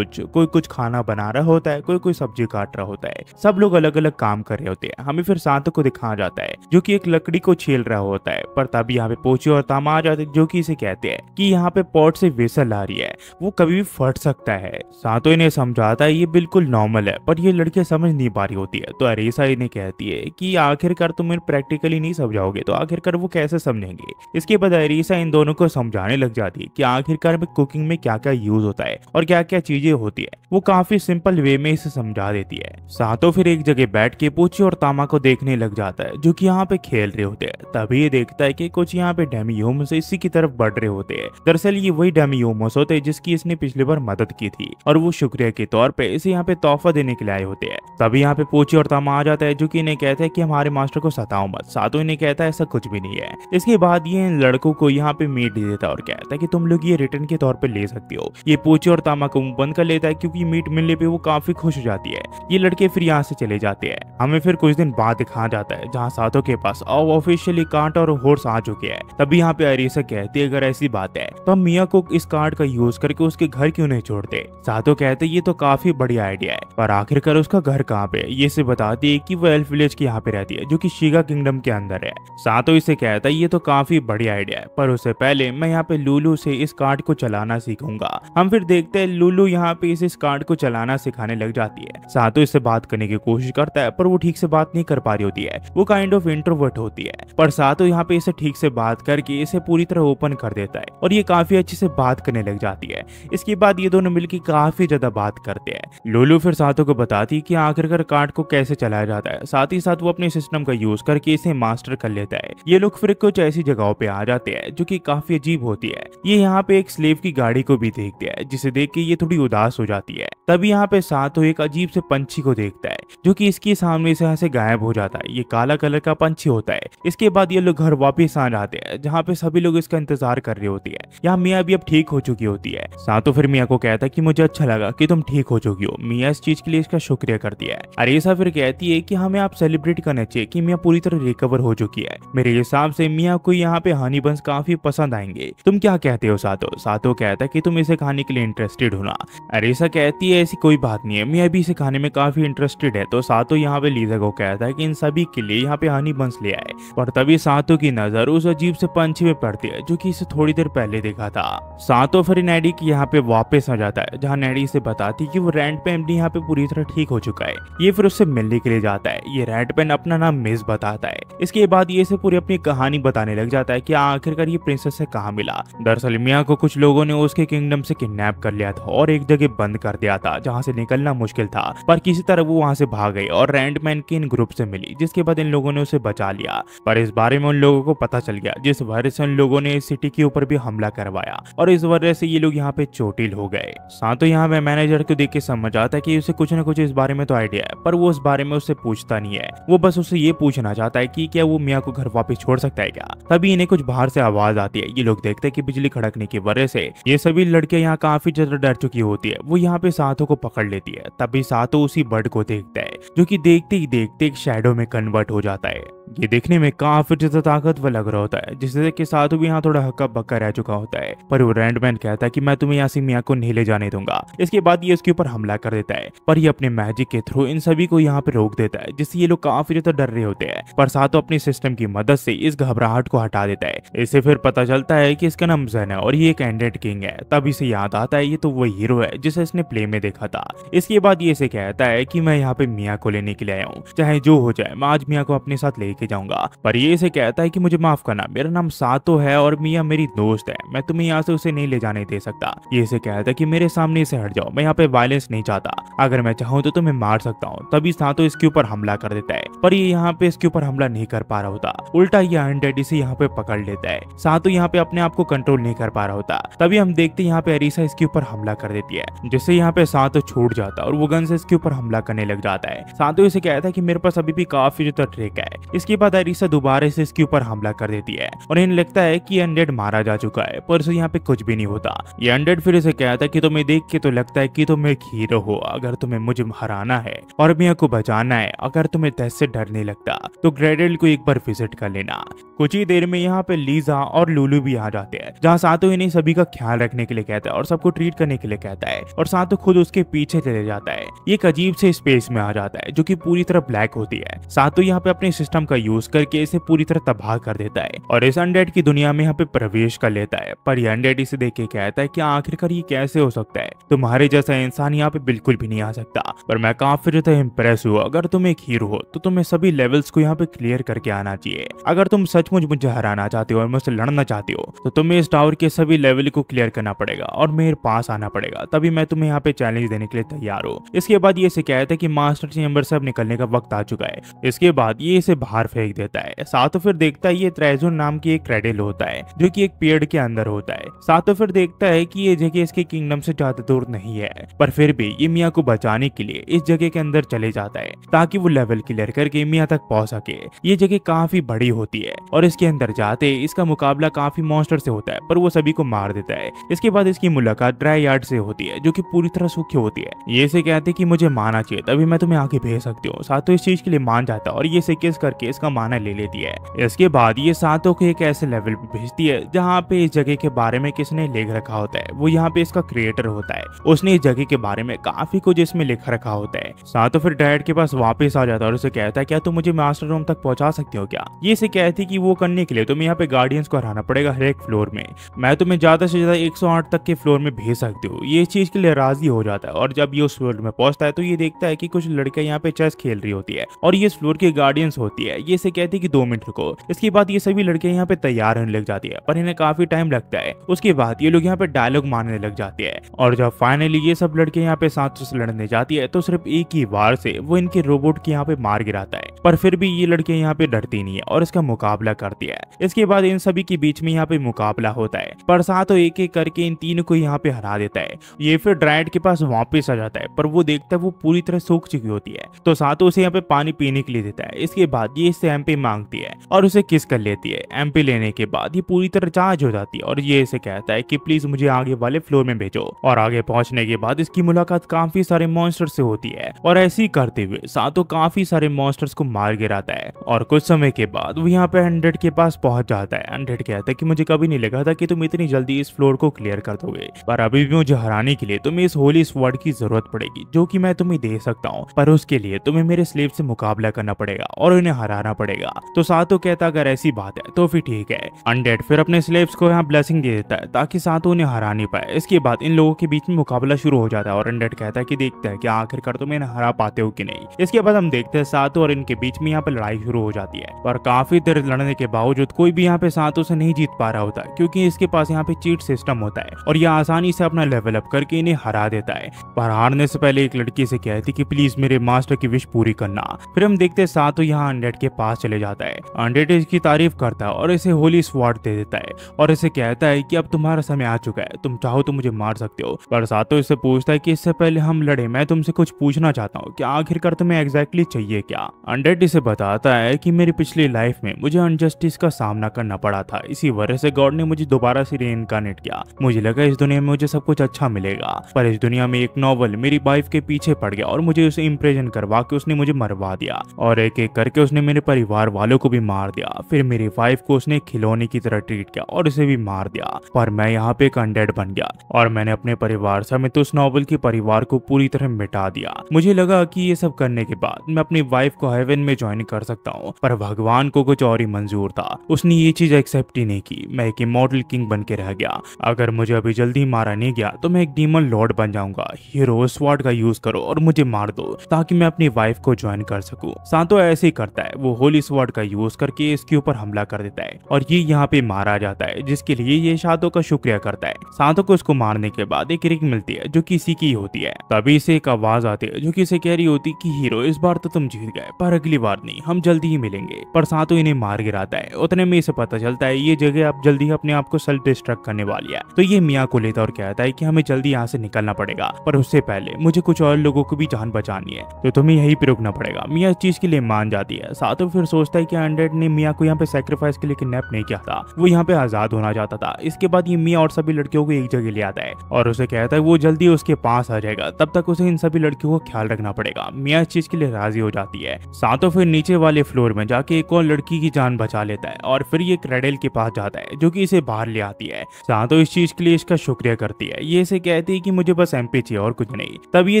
कोई कुछ खाना बना रहा होता है, कोई सब्जी काट रहा होता है। सब लोग अलग अलग काम कर रहे होते हैं। हमें फिर सातो को दिखाया जाता है जो कि एक लकड़ी को छील रहा होता है। पर तब यहाँ पे पोची और तामा आ जाते हैं जो कि इसे कहते हैं कि यहाँ पे पॉट से वेसल आ रही है, वो कभी भी फट सकता है। सातो इन्हें समझाता है ये बिल्कुल नॉर्मल है, पर ये लड़कियां समझ नहीं पा रही होती है। तो अरीसा इन्हें कहती है कि आखिरकार तुम इन्हें प्रैक्टिकली नहीं समझाओगे तो आखिरकार वो कैसे समझेंगे। इसके बाद अरीसा इन दोनों को समझाने लग जाती है कि आखिरकार में कुकिंग में क्या क्या यूज होता है और क्या क्या चीजें होती है। वो काफी सिंपल वे में इसे समझा देती है। सातो फिर एक जगह बैठ के पोची और तामा को देखने लग जाता है जो कि यहाँ पे खेल रहे होते हैं। तभी ये देखता है कि कुछ यहाँ पे डेमी ह्यूमंस इसी की तरफ बढ़ रहे होते हैं। दरअसल ये वही डेमी ह्यूमंस होते हैं जिसकी इसने पिछली बार मदद की थी और वो शुक्रिया के तौर पे इसे यहाँ पे तोहफा देने के लिए आए होते हैं। तभी यहाँ पे पोची और तामा आ जाता है जो कि इन्हें कहता है कि हमारे मास्टर को सताओ मत। सातो इन्हें कहता है ऐसा कुछ भी नहीं है। इसके बाद ये इन लड़कों को यहाँ पे मीट दे देता है और कहता है कि तुम लोग ये रिटर्न के तौर पे ले सकते हो। ये पोची और तामा को बंद कर लेता है क्योंकि मीट मिलने पे वो काफी खुश हो जाती है। ये लड़के फिर यहाँ से चले जाते हैं। हमें फिर कुछ दिन बाद दिखाया जाता है जहाँ सातो के पास अब ऑफिशियली कांट और हॉर्स आ चुके हैं। तभी यहाँ पे अरीसा कहती है अगर ऐसी बात है तो हम मिया को इस कार्ड का यूज करके उसके घर क्यों नहीं छोड़ते। सातो कहते ये तो काफी बढ़िया आइडिया है, पर आखिरकार उसका घर कहाँ पे? ये से बताती है कि वो एल्फ विलेज के यहाँ पे रहती है जो कि शिगा किंगडम के अंदर है। सातो इसे कहता है ये तो काफी बढ़िया आइडिया है, पर उससे पहले मैं यहाँ पे लुलू से इस कार्ड को चलाना सीखूंगा। हम फिर देखते हैं लुलू यहाँ पे इस कार्ड को चलाना सिखाने लग जाती है। सातो इससे बात करने की कोशिश करता है पर वो ठीक से बात नहीं कर पा रही होती है। वो काइंड ऑफ इंट्रोवर्ट होती है, पर सातो यहाँ पे इसे ठीक से बात करके इसे पूरी तरह ओपन कर देता है और ये काफी अच्छे से बात करने लग जाती है। इसके बाद ये दोनों मिलकर काफी ज्यादा बात करते हैं। लुलू फिर सातो को बताती है कि आखिरकार कार्ड को कैसे चलाया जाता है। साथ ही साथ वो अपने सिस्टम का यूज करके इसे मास्टर कर लेता है। ये लोग फिर कुछ ऐसी जगहों पे आ जाते हैं जो कि काफी अजीब होती है। ये यहाँ पे एक स्लेव की गाड़ी को भी देखते हैं जिसे देख के ये थोड़ी उदास हो जाती है। तभी यहाँ पे सातो एक अजीब से पंछी को देखता है जो कि इसके सामने से यहाँ से गायब हो जाता है। ये काला कलर का पंछी होता है। इसके बाद ये लोग घर वापस आ जाते हैं जहाँ पे सभी लोग इसका इंतजार कर रहे होती है। यहाँ मिया भी अब ठीक हो चुकी होती है। सातो फिर मिया को कहता है कि मुझे अच्छा लगा कि तुम ठीक हो चुकी हो। मिया इस चीज के लिए इसका शुक्रिया करती है। अरीसा फिर कहती है कि हमें आप सेलिब्रेट करना चाहिए कि मिया पूरी तरह रिकवर हो चुकी है। मेरे हिसाब से मिया को यहाँ पे हनी बंस काफी पसंद आएंगे। तुम क्या कहते हो सातो? सातो कहता है कि तुम इसे खाने के लिए इंटरेस्टेड हो ना। अरीसा कहती है ऐसी कोई बात नहीं है, मिया भी इसे खाने में काफी इंटरेस्टेड है। तो सातो यहाँ पे लीजा को कहता है कि इन सभी के लिए यहाँ पे हनी बंस ले आए। पर तभी सातो की नजर उस अजीब से पंछी में पड़ती है जो कि इसे थोड़ी देर पहले देखा था। सातो फिर नैडी की यहाँ पे वापस आ जाता है जहाँ नैडी से बताती है कि वो रैंड पेन यहाँ पे पूरी तरह ठीक हो चुका है। ये फिर उससे मिलने के लिए जाता है। ये रैंड पेन अपना नाम मिस बताता है। इसके बाद ये से पूरी अपनी कहानी बताने लग जाता है कि आखिरकार ये प्रिंसेस से कहाँ मिला। दरअसल मिया को कुछ लोगों ने उसके किंगडम से किडनैप कर लिया था और एक जगह बंद कर दिया था जहाँ से निकलना मुश्किल था, पर किसी तरह वो वहाँ से भाग गई और रैंडमैन के इन ग्रुप से मिली, जिसके बाद इन लोगों ने उसे बचा लिया। पर इस बारे में उन लोगों को पता चल गया जिस वजह से उन लोगों ने इस सिटी के ऊपर भी हमला करवाया और इस वजह से ये लोग यहाँ पे चोटिल हो गए। सातो यहाँ पे मैनेजर को देख के समझ आता है कि उसे कुछ न कुछ इस बारे में तो आइडिया है, पर वो इस बारे में उससे पूछता नहीं है। वो बस उससे ये पूछना चाहता है कि क्या वो मिया को घर वापस छोड़ सकता है क्या। तभी इन्हें कुछ बाहर से आवाज आती है। ये लोग देखते हैं कि बिजली खड़कने की वजह से ये सभी लड़कियां यहाँ काफी ज्यादा डर चुकी होती है। वो यहाँ पे सातो को पकड़ लेती है। तभी सातो उसी बर्ड को देखता है जो कि देखते ही देखते एक शैडो में कन्वर्ट हो जाता है। ये देखने में काफी ज्यादा ताकतवर लग रहा होता है, जिससे देख के साधु भी यहाँ थोड़ा हक्का बक्का रह चुका होता है। पर वो रैंडमैन कहता है कि मैं तुम्हें यहाँ से मिया को नहीं ले जाने दूंगा। इसके बाद ये उसके ऊपर हमला कर देता है, पर ये अपने मैजिक के थ्रू इन सभी को यहाँ पे रोक देता है, जिससे ये लोग काफी ज्यादा डर रहे होते हैं। पर साधु अपने सिस्टम की मदद से इस घबराहट को हटा देता है। इससे फिर पता चलता है कि इसका नाम ज़ेन है और ये एक एंडेड किंग है। तब इसे याद आता है ये तो वही हीरो है जिसे इसने प्ले में देखा था। इसके बाद ये इसे कहता है कि मैं यहाँ पे मिया को लेने के लिए आया हूँ, चाहे जो हो जाए मैं आज मिया को अपने साथ लेके जाऊंगा। पर ये इसे कहता है कि मुझे माफ करना, मेरा नाम सातो है और मिया मेरी दोस्त है, मैं तुम्हें यहाँ से उसे नहीं ले जाने दे सकता। ये इसे कहता है कि मेरे सामने से हट जाओ, मैं यहाँ पे वायलेंस नहीं चाहता, अगर मैं चाहूँ तो तुम्हें मार सकता हूँ। तभी सातो इसके ऊपर हमला कर देता है, पर ये यहाँ पे इसके ऊपर हमला नहीं कर पा रहा होता, उल्टा ये अनडेड इसे यहाँ पे पकड़ लेता है। सातो यहाँ पे अपने आप को कंट्रोल नहीं कर पा रहा होता। तभी हम देखते हैं यहाँ पे अरीसा इसके ऊपर हमला कर देती है, जिससे यहाँ पे सातो छूट जाता है और वो गन से इसके ऊपर हमला करने लग जाता है। सातो इसे कहता है कि मेरे पास अभी भी काफी ज्यादा ट्रिक है। इसके बाद अरीसा दोबारा से इसके ऊपर हमला कर देती है और इन्हें लगता है कि अनडेड मारा जा चुका है, पर इसे यहाँ पे कुछ भी नहीं होता। ये अनडेड फिर इसे कहता है कि तुम्हें देख के तो लगता है कि तुम एक हीरो हो, अगर तुम्हें मुझे हराना है और मिया को बचाना है, अगर तुम्हें डेथ से डर नहीं लगता तो ग्रेडल को एक बार विजिट कर लेना। कुछ ही देर में यहाँ पे लीजा और लुलू भी आ जाते हैं, जहाँ सातो इन्हें सभी का ख्याल रखने के लिए कहता है और सबको ट्रीट करने के लिए कहता है, और सातो खुद उसके पीछे चले जाता है। ये एक अजीब से स्पेस में आ जाता है जो कि पूरी तरह ब्लैक होती है। सातो यहाँ पे अपने सिस्टम का यूज करके इसे पूरी तरह तबाह कर देता है और इस अनडेड की दुनिया में यहाँ पे प्रवेश कर लेता है। पर ये अनडेड इसे देख के कहता है कि आखिरकार ये कैसे हो सकता है, तुम्हारे जैसा इंसान यहाँ पे बिल्कुल भी नहीं आ सकता। पर मैं काफी ज्यादा इम्प्रेस हुआ, अगर तुम एक हीरो हो तो तुम्हें सभी लेवल्स को यहाँ पे क्लियर करके आना चाहिए। अगर तुम सचमुच मुझे हराना चाहते हो और मुझसे लड़ना चाहते हो तो तुम्हें इस टावर के सभी लेवल को क्लियर करना पड़ेगा और मेरे पास आना पड़ेगा, तभी मैं तुम्हें यहाँ पे चैलेंज देने के लिए तैयार हूँ। इसके बाद ये इसे कहता है कि मास्टर चेंबर से अब निकलने का वक्त आ चुका है। इसके बाद ये इसे बाहर फेंक देता है। सातो फिर देखता है ये ट्रेजोन नाम की एक क्रेडल होता है जो कि एक पेड़ के अंदर होता है। सातो फिर देखता है कि ये जगह इसके किंगडम से ज्यादा दूर नहीं है, पर फिर भी ये मिया को बचाने के लिए इस जगह के अंदर चले जाता है ताकि वो लेवल क्लियर करके मिया तक पहुंच सके। ये जगह काफी बड़ी होती है और इसके अंदर जाते इसका मुकाबला काफी मॉन्स्टर से होता है, पर वो सभी को मार देता है। इसके बाद इसकी मुलाकात ड्राई यार्ड से होती है जो कि पूरी तरह सूखी होती है। ये इसे कहते कि मुझे मारना चाहिए, तभी मैं तुम्हें आगे भेज सकती हूँ। सातो इस चीज के लिए मान जाता है और ये इसे किस करके इसका माना ले लेती है। इसके बाद ये सातो को एक ऐसे लेवल पे भेजती है जहाँ पे इस जगह के बारे में किसने लिख रखा होता है, वो यहाँ पे इसका क्रिएटर होता है। उसने इस जगह के बारे में काफी कुछ इसमें लिख रखा होता है। सातो फिर डैड के पास वापस आ जाता है और उसे कहता है क्या तुम मुझे मास्टर रूम तक पहुंचा सकते हो क्या। ये इसे कहती कि वो करने के लिए तुम्हें यहाँ पे गार्डियंस को हराना पड़ेगा हर एक फ्लोर में, मैं तुम्हें ज्यादा से ज्यादा 108 तक के फ्लोर में भेज सकती हूँ। ये इस चीज के लिए राजी हो जाता है और जब ये उस फ्लोर में पहुंचता है तो ये देखता है कि कुछ लड़कियां यहाँ पे चेस खेल रही होती है और ये इस फ्लोर की गार्डियंस होती है। ये इसे कहती है कि 2 मिनट रुको। इसके बाद ये सभी लड़कियां यहाँ पे तैयार होने लग जाती है, पर इन्हें काफी टाइम लगता है। उसके बाद ये लोग यहाँ पे डायलॉग मारने लग जाते हैं और जब फाइनली ये सब लड़के यहाँ पे साथ से लड़ने जाती है तो सिर्फ एक ही बार से वो इनके रोबोट की यहाँ पे मार गिराता है, पर फिर भी ये लड़के यहाँ पे डरती नहीं है और इसका मुकाबला करती है। इसके बाद इन सभी के बीच में यहाँ पे मुकाबला होता है, पर सातो एक एक करके इन तीनों को यहाँ पे हरा देता है। ये फिर ड्राइड के पास वापस आ जाता है, पर वो देखता है वो पूरी तरह सूख चुकी होती है, तो सातो उसे यहाँ पे पानी पीने के लिए देता है। इसके बाद ये इससे एमपी मांगती है और उसे किस कर लेती है। एमपी लेने के बाद ये पूरी तरह चार्ज हो जाती है और ये इसे कहता है कि प्लीज मुझे आगे वाले फ्लोर में भेजो। और आगे पहुंचने के बाद इसकी मुलाकात काफी सारे मॉन्स्टर से होती है और ऐसे ही करते हुए सातो काफी सारे मॉन्स्टर्स को मार गिराता है। और कुछ समय के बाद वो यहाँ पे 100 के पास पहुंच जाता है। 100 कहता है कि मुझे कभी नहीं लगा था कि तुम इतनी जल्दी इस फ्लोर को क्लियर कर दोगे, पर अभी भी मुझे हराने के लिए तुम्हें इस होली स्वॉर्ड की जरूरत पड़ेगी जो कि मैं तुम्हें दे सकता हूँ, पर उसके लिए तुम्हें मेरे स्लेव से मुकाबला करना पड़ेगा और उन्हें हराना पड़ेगा। तो सातो कहता अगर ऐसी बात है तो फिर ठीक है। अनडेड फिर अपने स्लेव्स को यहाँ ब्लेसिंग दे देता है ताकि सातो उन्हें हरा नहीं पाए। इसके बाद इन लोगों के बीच में मुकाबला शुरू हो जाता है और अनडेड कहता है कि देखता है कि आखिरकार तुम इन्हें हरा पाते हो कि नहीं। इसके बाद हम देखते हैं सातो और इनके बीच में यहाँ पे लड़ाई शुरू हो जाती है, पर काफी देर लड़ने के बावजूद कोई भी यहाँ पे सातो से नहीं जीत पा रहा होता है क्योंकि इसके पास यहाँ पे चीट सिस्टम होता है और यह आसानी से अपना लेवल अप करके इन्हें हरा देता है। पर हारने से पहले एक लड़की से कहती कि प्लीज मेरे मास्टर की विश पूरी करना। फिर हम देखते हैं सातो यहाँ अनडेड के पास चले जाता है। अनडेड इसकी तारीफ करता है और इसे होली स्वॉर्ड दे देता है और इसे कहता है कि अब तुम्हारा समय आ चुका है, तुम चाहो तो मुझे मार सकते हो। पर सातो इससे पूछता है कि इससे पहले हम लड़े मैं तुमसे कुछ पूछना चाहता हूँ कि आखिरकार तुम्हें एग्जैक्टली चाहिए क्या। अनडेड इसे बताता है कि मेरी पिछली लाइफ में मुझे अनजस्टिस का सामना करना पड़ा था, इसी वजह से गॉड ने मुझे दोबारा से रीइंकार्नेट किया। मुझे लगा इस दुनिया में मुझे सब कुछ अच्छा मिलेगा, पर इस दुनिया में एक नॉवल मेरी वाइफ के पीछे पड़ गया और मुझे उसे इम्प्रेशन करवा के उसने मुझे मरवा दिया और एक एक करके उसने मेरे परिवार वालों को भी मार दिया। फिर मेरी वाइफ को उसने खिलौने की तरह ट्रीट किया और उसे भी मार दिया। पर मैं यहाँ पे एक अनडेड बन गया और मैंने अपने परिवार समेत उस नोबल के परिवार को पूरी तरह मिटा दिया। मुझे लगा कि ये सब करने के बाद मैं अपनी वाइफ को हेवन में ज्वाइन कर सकता हूँ, पर भगवान को कुछ और ही मंजूर था। उसने ये चीज एक्सेप्ट ही नहीं की। मैं एक इमॉर्टल किंग बन के रह गया। अगर मुझे अभी जल्दी मारा नहीं गया तो मैं एक डीमन लॉर्ड बन जाऊंगा। हीरो स्वॉर्ड का यूज करो और मुझे मार दो ताकि मैं अपनी वाइफ को ज्वाइन कर सकूं। सांतो ऐसे ही करता है, वो होली स्वॉर्ड का यूज करके इसके ऊपर हमला कर देता है और ये यहाँ पे मारा जाता है, जिसके लिए ये सांतो का शुक्रिया करता है। सांतो को उसको मारने के बाद एक रिंग मिलती है जो कि इसी की होती है। तभी से एक आवाज आती है जो कि इसे कह रही होती कि हीरो इस बार तो तुम जीत गए, पर अगली बार नहीं, हम जल्दी ही मिलेंगे। पर सांतो इन्हें मार गिराता है। उतने में इसे पता चलता है ये जगह अब जल्दी अपने आप को सेल्फ डिस्ट्रक्ट करने वाली है। तो ये मिया को लेता और कहता है कि हमें जल्दी यहाँ से निकलना पड़ेगा, पर उससे पहले मुझे कुछ और लोगों को भी जान बचानी है, तो तुम्हें यहीं पे रुकना पड़ेगा। मिया इस चीज के लिए मान जाती है। सांतो फिर सोचता है कि अनडेड ने मिया को यहाँ पे सैक्रिफाइस के लिए किडनैप नहीं किया था, वो यहाँ पे आजाद होना चाहता था। इसके बाद ये मिया और सभी लड़कियों को एक जगह ले आता है और उसे कहता है वो जल्दी उसके पास आ जाएगा, तब तक उसे इन सभी लड़कियों का ख्याल रखना पड़ेगा। मिया इस चीज के लिए राजी हो जाती है। सांतो फिर नीचे वाले फ्लोर में जाके एक और लड़की की जान बचा लेता है और फिर ये क्रेडल के पास जाता है जो कि इसे बाहर ले आती है। सांतो इस चीज के लिए इसका शुक्रिया करती है। ये इसे कहती है कि मुझे बस एमपी चाहिए और कुछ नहीं। तब ये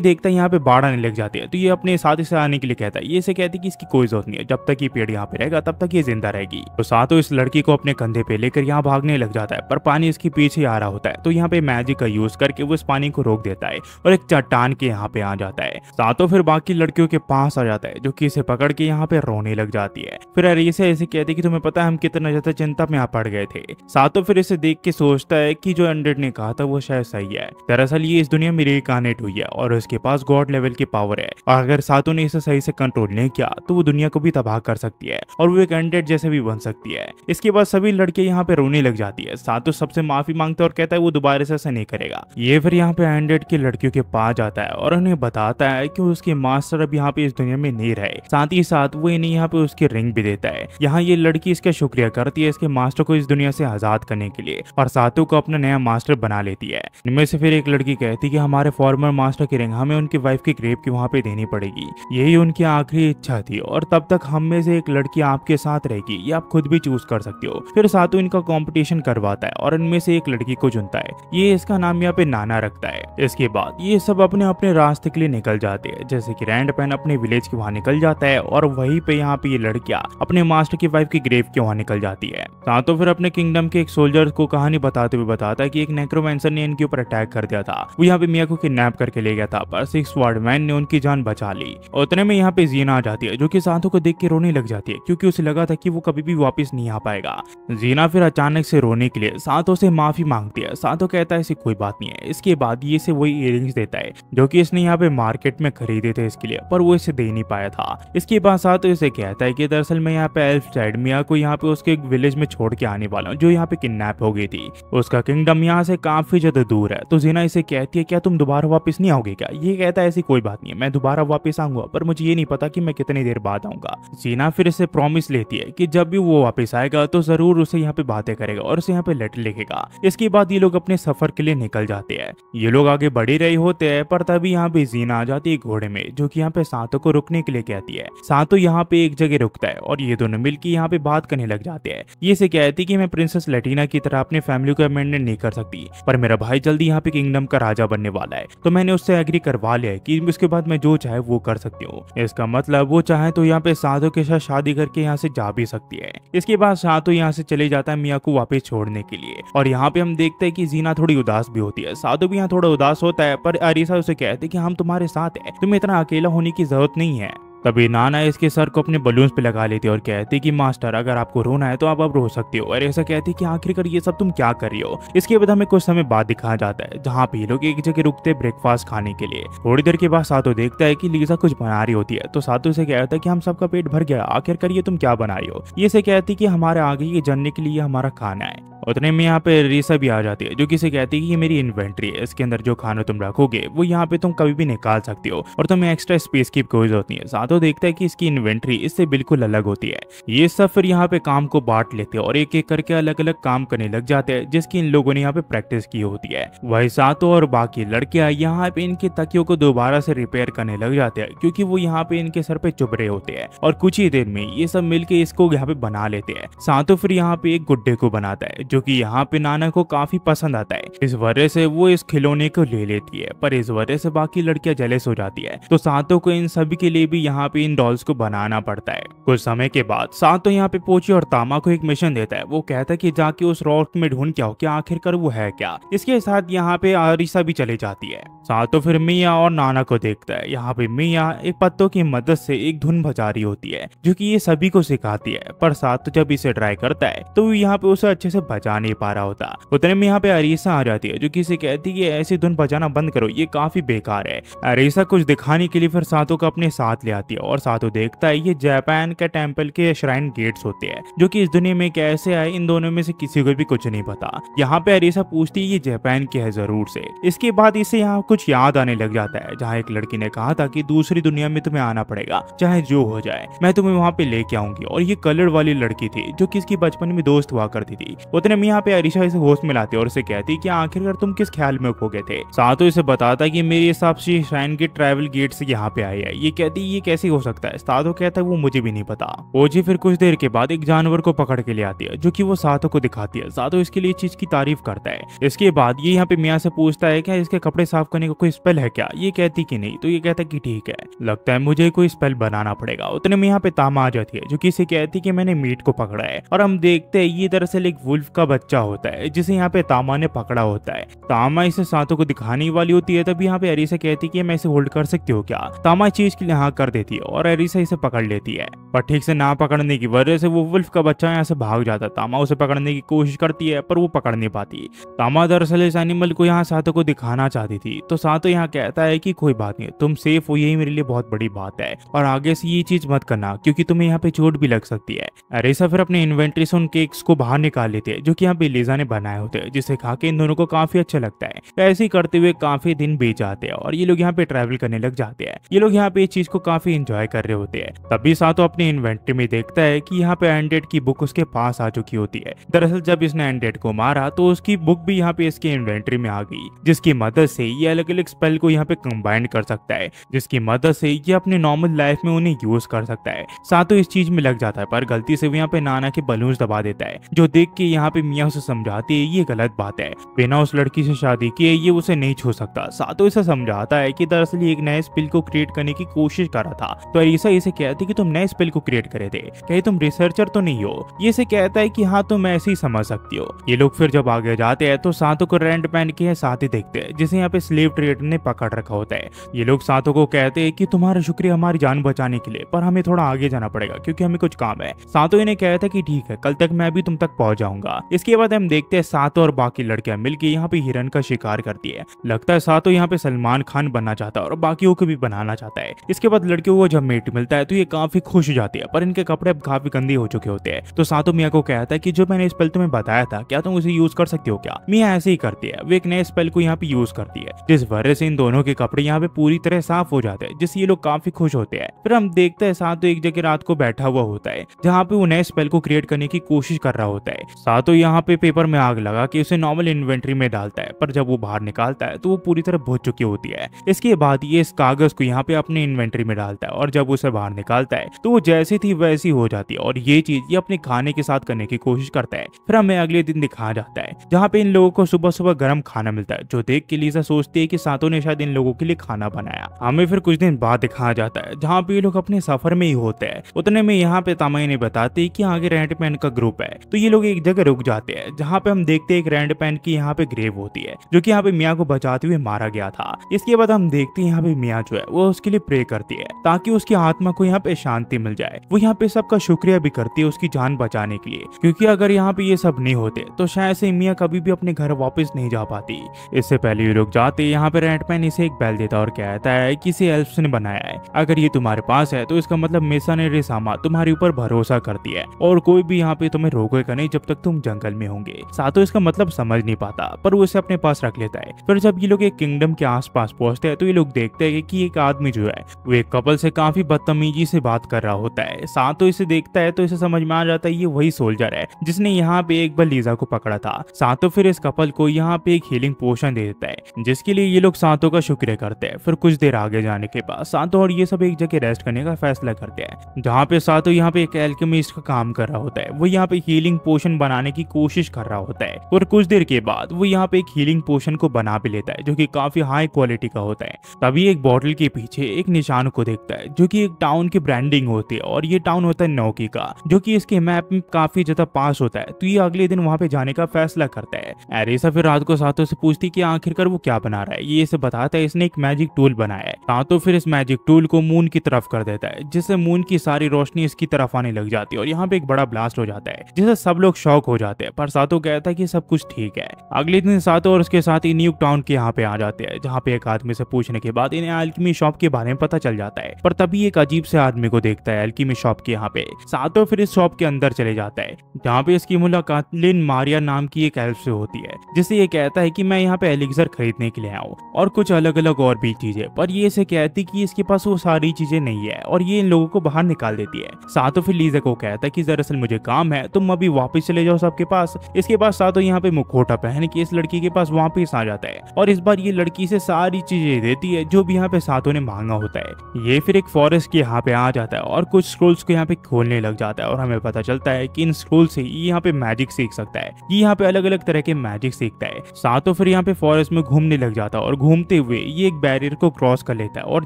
देखता है यहाँ पे बाढ़ आने लग जाती है, तो ये अपने साथी से आने के लिए कहता है। ये इसे कहती है कि इसकी कोई जरूरत नहीं है, जब तक ये पेड़ यहाँ पे रहेगा तब तक ये जिंदा रहेगी। तो सांतो इस लड़की को अपने कंधे पे लेकर यहाँ भागने लग जाता है, पर पानी इसके पीछे आ रहा होता है। तो यहाँ पे मैजिक का यूज करके वो इस पानी को रोक देता है और एक चट्टान के यहाँ पे आ जाता है। सांतो फिर बाकी लड़कियों के पास आ जाता है जो कि इसे पकड़ के यहाँ पे रोने लग जाती है। फिर अरीसा ऐसे कहती है कि तुम्हें पता है हम कितना ज्यादा चिंता में पड़ गए थे। सांतो फिर इसे देख के सोचता है कि जो अनडेड ने कहा था वो शायद सही है। दरअसल ये इस दुनिया में रिइंकार्नेट हुई है और उसके पास गॉड लेवल की पावर है, और अगर सांतो ने इसे सही से कंट्रोल नहीं किया तो वो दुनिया को भी तबाह कर सकती है और वो एक अनडेड जैसे भी बन सकती है। इसके बाद सभी लड़कियां यहाँ पे रोने लग जाती है। सांतो सबसे माफी मांगता है और कहता है वो दोबारा से ऐसा नहीं करेगा। ये फिर यहाँ पे अनडेड की लड़कियों के पास जाता है और उन्हें बताता है कि उसके मास्टर अब यहाँ पे इस दुनिया में नहीं रहे। साथ ही साथ वो इन्हें यहाँ पे उसकी रिंग भी देता है। यहाँ ये लड़की इसका शुक्रिया करती है इसके मास्टर को इस दुनिया से आजाद करने के लिए, और सांतो को अपना नया मास्टर बना लेती है। इनमें से फिर एक लड़की कहती है कि हमारे फॉर्मर मास्टर की रिंग हमें उनकी वाइफ की ग्रेव की वहाँ पे देनी पड़ेगी, यही उनकी आखिरी इच्छा थी, और तब तक हम में से एक लड़की आपके साथ रहेगी, ये आप खुद भी चूज कर सकते हो। फिर सांतो इनका कंपटीशन करवाता है और इनमें से एक लड़की को चुनता है। ये इसका नाम यहाँ पे नाना रखता है। इसके बाद ये सब अपने अपने रास्ते के लिए निकल जाते हैं, जैसे कि रैंड पेन अपने विलेज के वहाँ निकल जाता है और वहीं पे यहाँ पे ये लड़कियां अपने मास्टर की वाइफ की ग्रेव के वहाँ निकल जाती है। सांतो फिर अपने किंगडम के एक सोल्जर को कहानी बताते हुए बताता है कि एक नेक्रोमेंसर ने इनके ऊपर अटैक कर दिया था, वो यहाँ पे मिया को किडनैप करके ले गया था, पर सिक्स स्वॉर्डमैन ने उनकी जान बचा ली। उतने में यहाँ पे जीना आ जाती है जो कि सांतो को देख के रोने लग जाती है, क्योंकि उसे लगा था कि वो कभी भी वापस नहीं आ पाएगा। जीना फिर अचानक से रोने के लिए सांतो से माफी मांगती है। सांतो कहता है ऐसी कोई बात नहीं है। इसके बाद ये इसे वही इयररिंग्स देता है जो कि इसने यहाँ पे मार्केट में खरीदे थे इसके लिए, पर वो इसे दे नहीं पाया था। इसके बाद सांतो इसे कहता है कि दरअसल मैं यहाँ पे एल्फस्टाइड मिया को यहाँ पे उसके एक विलेज में छोड़ के आने वाला हूँ जो यहाँ पे किडनैप हो गई थी। उसका किंगडम यहाँ से काफी ज्यादा दूर है। तो जीना इसे कहती है क्या तुम दोबारा वापस नहीं आओगे क्या? ये कहता है ऐसी कोई बात नहीं है, मैं दोबारा वापस आऊंगा, पर मुझे ये नहीं पता कि मैं कितनी देर बाद आऊंगा। जीना फिर इसे प्रॉमिस लेती है कि जब भी वो वापस आएगा तो जरूर उसे यहाँ पे बातें करेगा और उसे यहाँ पे लेटर लिखेगा। इसके बाद ये लोग अपने सफर के लिए निकल जाते हैं। ये लोग आगे बढ़ ही रहे होते हैं, पर तभी यहाँ पे जीना आ जाती है घोड़े में, जो कि यहाँ पे सांतो को रुकने के लिए कहती है। सांतो यहाँ पे एक जगह रुकता है और ये दोनों मिलकर यहाँ पे बात करने लग जाते हैं। ये से कहती है कि मैं प्रिंसेस लैटिना की तरह अपने फैमिली को अमेंडेड नहीं कर सकती, पर मेरा भाई जल्दी यहाँ पे किंगडम का राजा बनने वाला है, तो मैंने उससे एग्री करवा लिया है कि उसके बाद मैं जो चाहे वो कर सकती हूँ। इसका मतलब वो चाहे तो यहाँ पे सांतो के साथ शादी करके यहाँ से जा भी सकती है। इसके बाद सांतो यहाँ से चले जाता है मिया को वापस छोड़ने के लिए, और यहाँ पे हम देखते हैं कि जीना थोड़ी उदास भी होती है। सांतो भी यहाँ थोड़ा उदास होता है, पर अरीसा उसे कहती है कि हम तुम्हारे साथ हैं, तुम्हें इतना अकेला होने की जरूरत नहीं है। तभी नाना इसके सर को अपने बलून्स पे लगा लेती है और कहती कि मास्टर अगर आपको रोना है तो आप अब रो सकते हो। और ऐसा कहती कि आखिरकार ये सब तुम क्या कर रही हो। इसके बाद हमें कुछ समय बाद दिखाया जाता है जहाँ पे लोग एक जगह रुकते ब्रेकफास्ट खाने के लिए। थोड़ी देर के बाद सातो देखता है कि लीजा कुछ बना रही होती है, तो सातो से कहता है कि हम सबका पेट भर गया, आखिरकार ये तुम क्या बना रही हो। ये से कहती कि हमारे आगे ये जानने के लिए हमारा खाना है। उतने में यहाँ पे रीसा भी आ जाती है जो कि इसे कहती है कि ये मेरी इन्वेंट्री है, इसके अंदर जो खाना तुम रखोगे वो यहाँ पे तुम कभी भी निकाल सकते हो और तुम्हें एक्स्ट्रा स्पेस की कोई जरूरत नहीं है। साथ सातो देखता है कि इसकी इन्वेंट्री इससे बिल्कुल अलग होती है। ये सब फिर यहाँ पे काम को बांट लेते हैं और एक एक करके अलग अलग काम करने लग जाते हैं जिसकी इन लोगों ने यहाँ पे प्रैक्टिस की होती है। वही सातो और बाकी लड़कियां यहाँ पे इनके तकियों को दोबारा से रिपेयर करने लग जाते हैं क्योंकि वो यहाँ पे इनके सर पे चुभ रहे होते हैं और कुछ ही देर में ये सब मिलके इसको यहाँ पे बना लेते हैं। सातो फिर यहाँ पे एक गुड्डे को बनाता है जो कि यहाँ पे नाना को काफी पसंद आता है। इस वजह से वो इस खिलौने को ले लेती है, पर इस वजह से बाकी लड़कियां जेलस हो जाती है तो सातो को इन सभी के लिए भी यहाँ पे इन डॉल्स को बनाना पड़ता है। कुछ समय के बाद सातो यहाँ पे पोची और तामा को एक मिशन देता है। वो कहता है कि जाके उस रॉक में ढूंढ के आओ कि आखिरकार वो है क्या। इसके साथ यहाँ पे अरीसा भी चली जाती है। सातो फिर मिया और नाना को देखता है। यहाँ पे मिया एक पत्तों की मदद से एक धुन बजा रही होती है जो कि ये सभी को सिखाती है, पर सातो जब इसे ट्राई करता है तो यहाँ पे उसे अच्छे से बजा नहीं पा रहा होता। उतने में यहाँ पे अरीसा आ जाती है जो कि इसे कहती है कि ऐसी धुन बजाना बंद करो, ये काफी बेकार है। अरीसा कुछ दिखाने के लिए फिर सातो को अपने साथ ले आती है और सातो देखता है ये जापान के टेम्पल के श्राइन गेट्स होते हैं जो कि इस दुनिया में कैसे आए इन दोनों में से किसी को भी कुछ नहीं पता। यहाँ पे अरीसा पूछती है ये जापान की है जरूर से। इसके बाद इसे यहाँ कुछ याद आने लग जाता है जहाँ एक लड़की ने कहा था कि दूसरी दुनिया में तुम्हें आना पड़ेगा चाहे जो हो जाए, मैं तुम्हें वहाँ पे लेके आऊंगी। और ये कलर वाली लड़की थी जो कि इसकी बचपन में दोस्त हुआ करती थी। उतने में यहाँ पे अरीसा इसे होश में लाती है और उसे कहती कि आखिरकार तुम किस ख्याल में खो गए थे। सातो इसे बताता कि मेरे हिसाब से श्राइन के ट्रैवल गेट से यहाँ पे आए है। ये कहती ये कैसे हो सकता है। सातो कहता है वो मुझे भी नहीं पता। ओजी फिर कुछ देर के बाद एक जानवर को पकड़ के ले आती है जो कि वो सातो को दिखाती है। सातो इसके लिए चीज की तारीफ करता है। इसके बाद ये यहाँ पे मियाँ से पूछता है क्या इसके कपड़े साफ करने का कोई स्पेल है क्या। ये कहती कि नहीं, तो ये कहता है कि ठीक है, लगता है मुझे कोई स्पेल बनाना पड़ेगा। उतने में यहाँ पे तामा आ जाती है जो कि इसे कहती कि मैंने मीट को पकड़ा है और हम देखते हैं ये दरअसल एक वुल्फ का बच्चा होता है जिसे यहाँ पे तामा ने पकड़ा होता है। तामा इसे सातो को दिखाने वाली होती है तभी यहाँ पे अरीसा कहती कि मैं इसे होल्ड कर सकती हूँ क्या। तामा चीज के लिए हाँ कर देती है और अरीसा इसे पकड़ लेती है, पर ठीक से ना पकड़ने की वजह से वो वुल्फ का बच्चा यहाँ से भाग जाता है। तामा उसे पकड़ने की कोशिश करती है पर वो पकड़ नहीं पाती। तामा दरअसल इस एनिमल को यहाँ सातो को दिखाना चाहती थी तो सातो यहाँ कहता है कि कोई बात नहीं, तुम सेफ हो, यही मेरे लिए बहुत बड़ी बात है और आगे से ये चीज मत करना क्योंकि तुम्हें यहाँ पे चोट भी लग सकती है। अरीसा फिर अपने इन्वेंट्री से उन केक्स को बाहर निकाल लेते हैं जो कि यहाँ पे लीजा ने बनाए होते हैं, जिसे खा के इन दोनों को काफी अच्छा लगता है। ऐसे ही करते हुए काफी दिन बीत जाते हैं और ये लोग यहाँ पे ट्रैवल करने लग जाते हैं। ये लोग यहाँ पे इस चीज को काफी एंजॉय कर रहे होते हैं। तभी सातो अपने इन्वेंट्री में देखता है कि यहाँ पे अनडेड की बुक उसके पास आ चुकी होती है। दरअसल जब इसने अनडेड को मारा तो उसकी बुक भी यहाँ पे इसके इन्वेंट्री में आ गई, जिसकी मदद से ये अलग अलग स्पेल को यहाँ पे कंबाइन कर सकता है, जिसकी मदद से ये अपने नॉर्मल लाइफ में उन्हें यूज कर सकता है। सातो इस चीज में लग जाता है पर गलती से वो यहाँ पे नाना के बलून्स दबा देता है, जो देख के यहाँ पे मियाँ उसे समझाती है ये गलत बात है, बिना उस लड़की से शादी किए ये उसे नहीं छू सकता। सातो इसे समझाता है कि दरअसल ये एक नए स्पेल को क्रिएट करने की कोशिश कर रहा था। तो अरीसा इसे कहती कि तुम नए स्पेल को क्रिएट करे थे, कहीं तुम रिसर्चर तो नहीं हो। ये इसे कहता है कि हाँ तुम ऐसे ही समझ सकती हो। ये लोग फिर जब आगे जाते हैं तो सातो को रैंड पैन के साथ ही देखते हैं जिसे यहाँ पे स्लेव ट्रेडर ने पकड़ रखा होता है। ये लोग सातो को कहते हैं कि तुम्हारा शुक्रिया हमारी जान बचाने के लिए, पर हमें थोड़ा आगे जाना पड़ेगा क्योंकि हमें कुछ काम है। सातो इन्हें कहता है कि ठीक है, कल तक मैं भी तुम तक पहुंच जाऊंगा। इसके बाद हम देखते हैं सातो और बाकी लड़कियां मिलकर यहाँ पे हिरन का शिकार करती है। लगता है सातो यहाँ पे सलमान खान बनना चाहता है और बाकियों को भी बनाना चाहता है। इसके बाद लड़कियों को जब मेट मिलता है तो ये काफी खुश हो जाती है, पर इनके कपड़े अब काफी गंदे हो चुके होते हैं। तो सातो मिया को कहता है कि जो मैंने स्पेल तुम्हें बताया था क्या तुम उसे यूज कर सकती हो क्या। मिया ऐसे ही करती है, वो एक नए स्पेल को यहाँ पे यूज करती है, जिस वजह से इन दोनों के कपड़े यहाँ पे पूरी तरह साफ हो जाते हैं, जिससे ये लोग काफी खुश होते हैं। फिर हम देखते हैं सातो एक जगह रात को बैठा हुआ होता है जहाँ पे वो नए स्पेल को क्रिएट करने की कोशिश कर रहा होता है। सातो यहाँ पे पेपर में आग लगा के उसे नॉर्मल इन्वेंट्री में डालता है, पर जब वो बाहर निकालता है तो वो पूरी तरह बुझ चुकी होती है। इसके बाद ये इस कागज को यहाँ पे अपने इन्वेंट्री में डालता है और जब उसे बाहर निकालता है तो वो जैसी थी वैसी हो जाती है और ये चीज ये अपने खाने के साथ करने की कोशिश करता है। फिर हमें अगले दिन दिखाया जाता है जहाँ पे इन लोगों को सुबह सुबह गर्म खाना मिलता है, जो देख के लीजा सोचती है कि सातो ने शायद इन लोगों के लिए खाना बनाया। हमें फिर कुछ दिन बाद दिखाया जाता है जहाँ पे ये लोग अपने सफर में ही होते हैं। उतने में यहाँ पे तामाई ने बताते हैं कि आगे रैंडमैन का ग्रुप है, तो ये लोग एक जगह रुक जाते हैं जहाँ पे हम देखते हैं एक रैंडमैन की यहाँ पे ग्रेव होती है जो कि यहाँ पे मियाँ को बचाते हुए मारा गया था। इसके बाद हम देखते हैं यहाँ पे मियाँ जो है वो उसके लिए प्रे करती है ताकि उसकी आत्मा को यहाँ पे शांति मिल मिल जाए। वो यहाँ पे सबका शुक्रिया भी करती है उसकी जान बचाने के लिए, क्योंकि अगर यहाँ पे ये सब नहीं होते तो शायद से मिया कभी भी अपने घर वापस नहीं जा पाती। इससे पहले ये लोग जाते यहाँ पे एंटमैन इसे एक बैल देता और कहता है कि इसे एल्फ्स ने बनाया है, अगर ये तुम्हारे पास है तो इसका मतलब मिशनरी सामा तुम्हारे ऊपर भरोसा करती है और कोई भी यहाँ पे तुम्हें रोकेगा नहीं जब तक तुम जंगल में होंगे। सातो इसका मतलब समझ नहीं पाता पर वो इसे अपने पास रख लेता है। फिर जब ये लोग एक किंगडम के आसपास पहुंचते हैं तो ये लोग देखते हैं कि एक आदमी जो है वो एक कपल से काफी बदतमीजी से बात कर रहा होता है। सातो इसे देखता है तो इसे समझ में आ जाता है ये वही सोल्जर है जिसने यहाँ पे एक बार लीजा को पकड़ा था। सातो फिर इस कपल को यहाँ पे एक हीलिंग पोशन दे देता है जिसके लिए ये लोग सातो का शुक्रिया करते हैं। फिर कुछ देर आगे जाने के बाद सातो और ये सब एक जगह रेस्ट करने का फैसला करते हैं, जहाँ पे सातो यहाँ पे एक एल्केमिस्ट का काम कर रहा होता है। वो यहाँ पे हीलिंग पोशन बनाने की कोशिश कर रहा होता है और कुछ देर के बाद वो यहाँ पे एक हीलिंग पोशन को बना भी लेता है जो कि काफी हाई क्वालिटी का होता है। तभी एक बॉटल के पीछे एक निशान को देखता है जो कि एक टाउन की ब्रांडिंग होती है और ये टाउन होता है नौकी का, जो कि इसके मैप में काफी ज्यादा पास होता है। तो ये अगले दिन वहां पे जाने का फैसला करता है। एरिसा फिर रात को सातो से पूछती कि आखिरकार वो क्या बना रहा है। ये इसे बताता है इसने एक मैजिक टूल बनाया है। सातो फिर इस मैजिक टूल को मून की तरफ कर देता है जिससे मून की सारी रोशनी इसकी तरफ आने लग जाती है और यहाँ पे एक बड़ा ब्लास्ट हो जाता है जिससे सब लोग शॉक हो जाते हैं। पर सातो कहता है कि सब कुछ ठीक है। अगले दिन सातो और उसके साथ ही न्यूक टाउन के यहाँ पे आ जाते हैं, जहाँ पे एक आदमी से पूछने के बाद इन्हें अल्केमी शॉप के बारे में पता चल जाता है। पर तभी एक अजीब से आदमी को देखता है अल्केमी शॉप के यहाँ पे। सातो फिर इस शॉप के अंदर चले जाता है जहाँ पे इसकी मुलाकात लिन मारिया नाम की एक एल्फ से होती है, जिससे ये कहता है कि मैं यहाँ पे एलिक्सर खरीदने के लिए आया हूँ और कुछ अलग अलग और भी चीजें। पर ये इसे कहती कि इसके पास वो सारी चीजें नहीं है और ये इन लोगों को बाहर निकाल देती है। सातो फिर लीजा को कहता है कि दरअसल मुझे काम है, तुम अभी वापस चले जाओ सबके पास। इसके बाद सातो यहाँ पे मुखौटा पहन के इस लड़की के पास वापस आ जाता है और इस बार ये लड़की से सारी चीजें देती है जो भी यहाँ पे सातो ने मांगा होता है। ये फिर एक फॉरेस्ट के यहाँ पे आ जाता है और कुछ स्क्रोल्स को यहाँ पे खोलने लग जाता है और हमें पता चलता है कि इन स्क्रोल से ये यहाँ पे मैजिक सीख सकता है। ये यहाँ पे अलग अलग तरह के मैजिक सीखता है। सातो फिर यहाँ पे फॉरेस्ट में घूमने लग जाता है और घूमते हुए ये एक बैरियर को क्रॉस कर लेता है और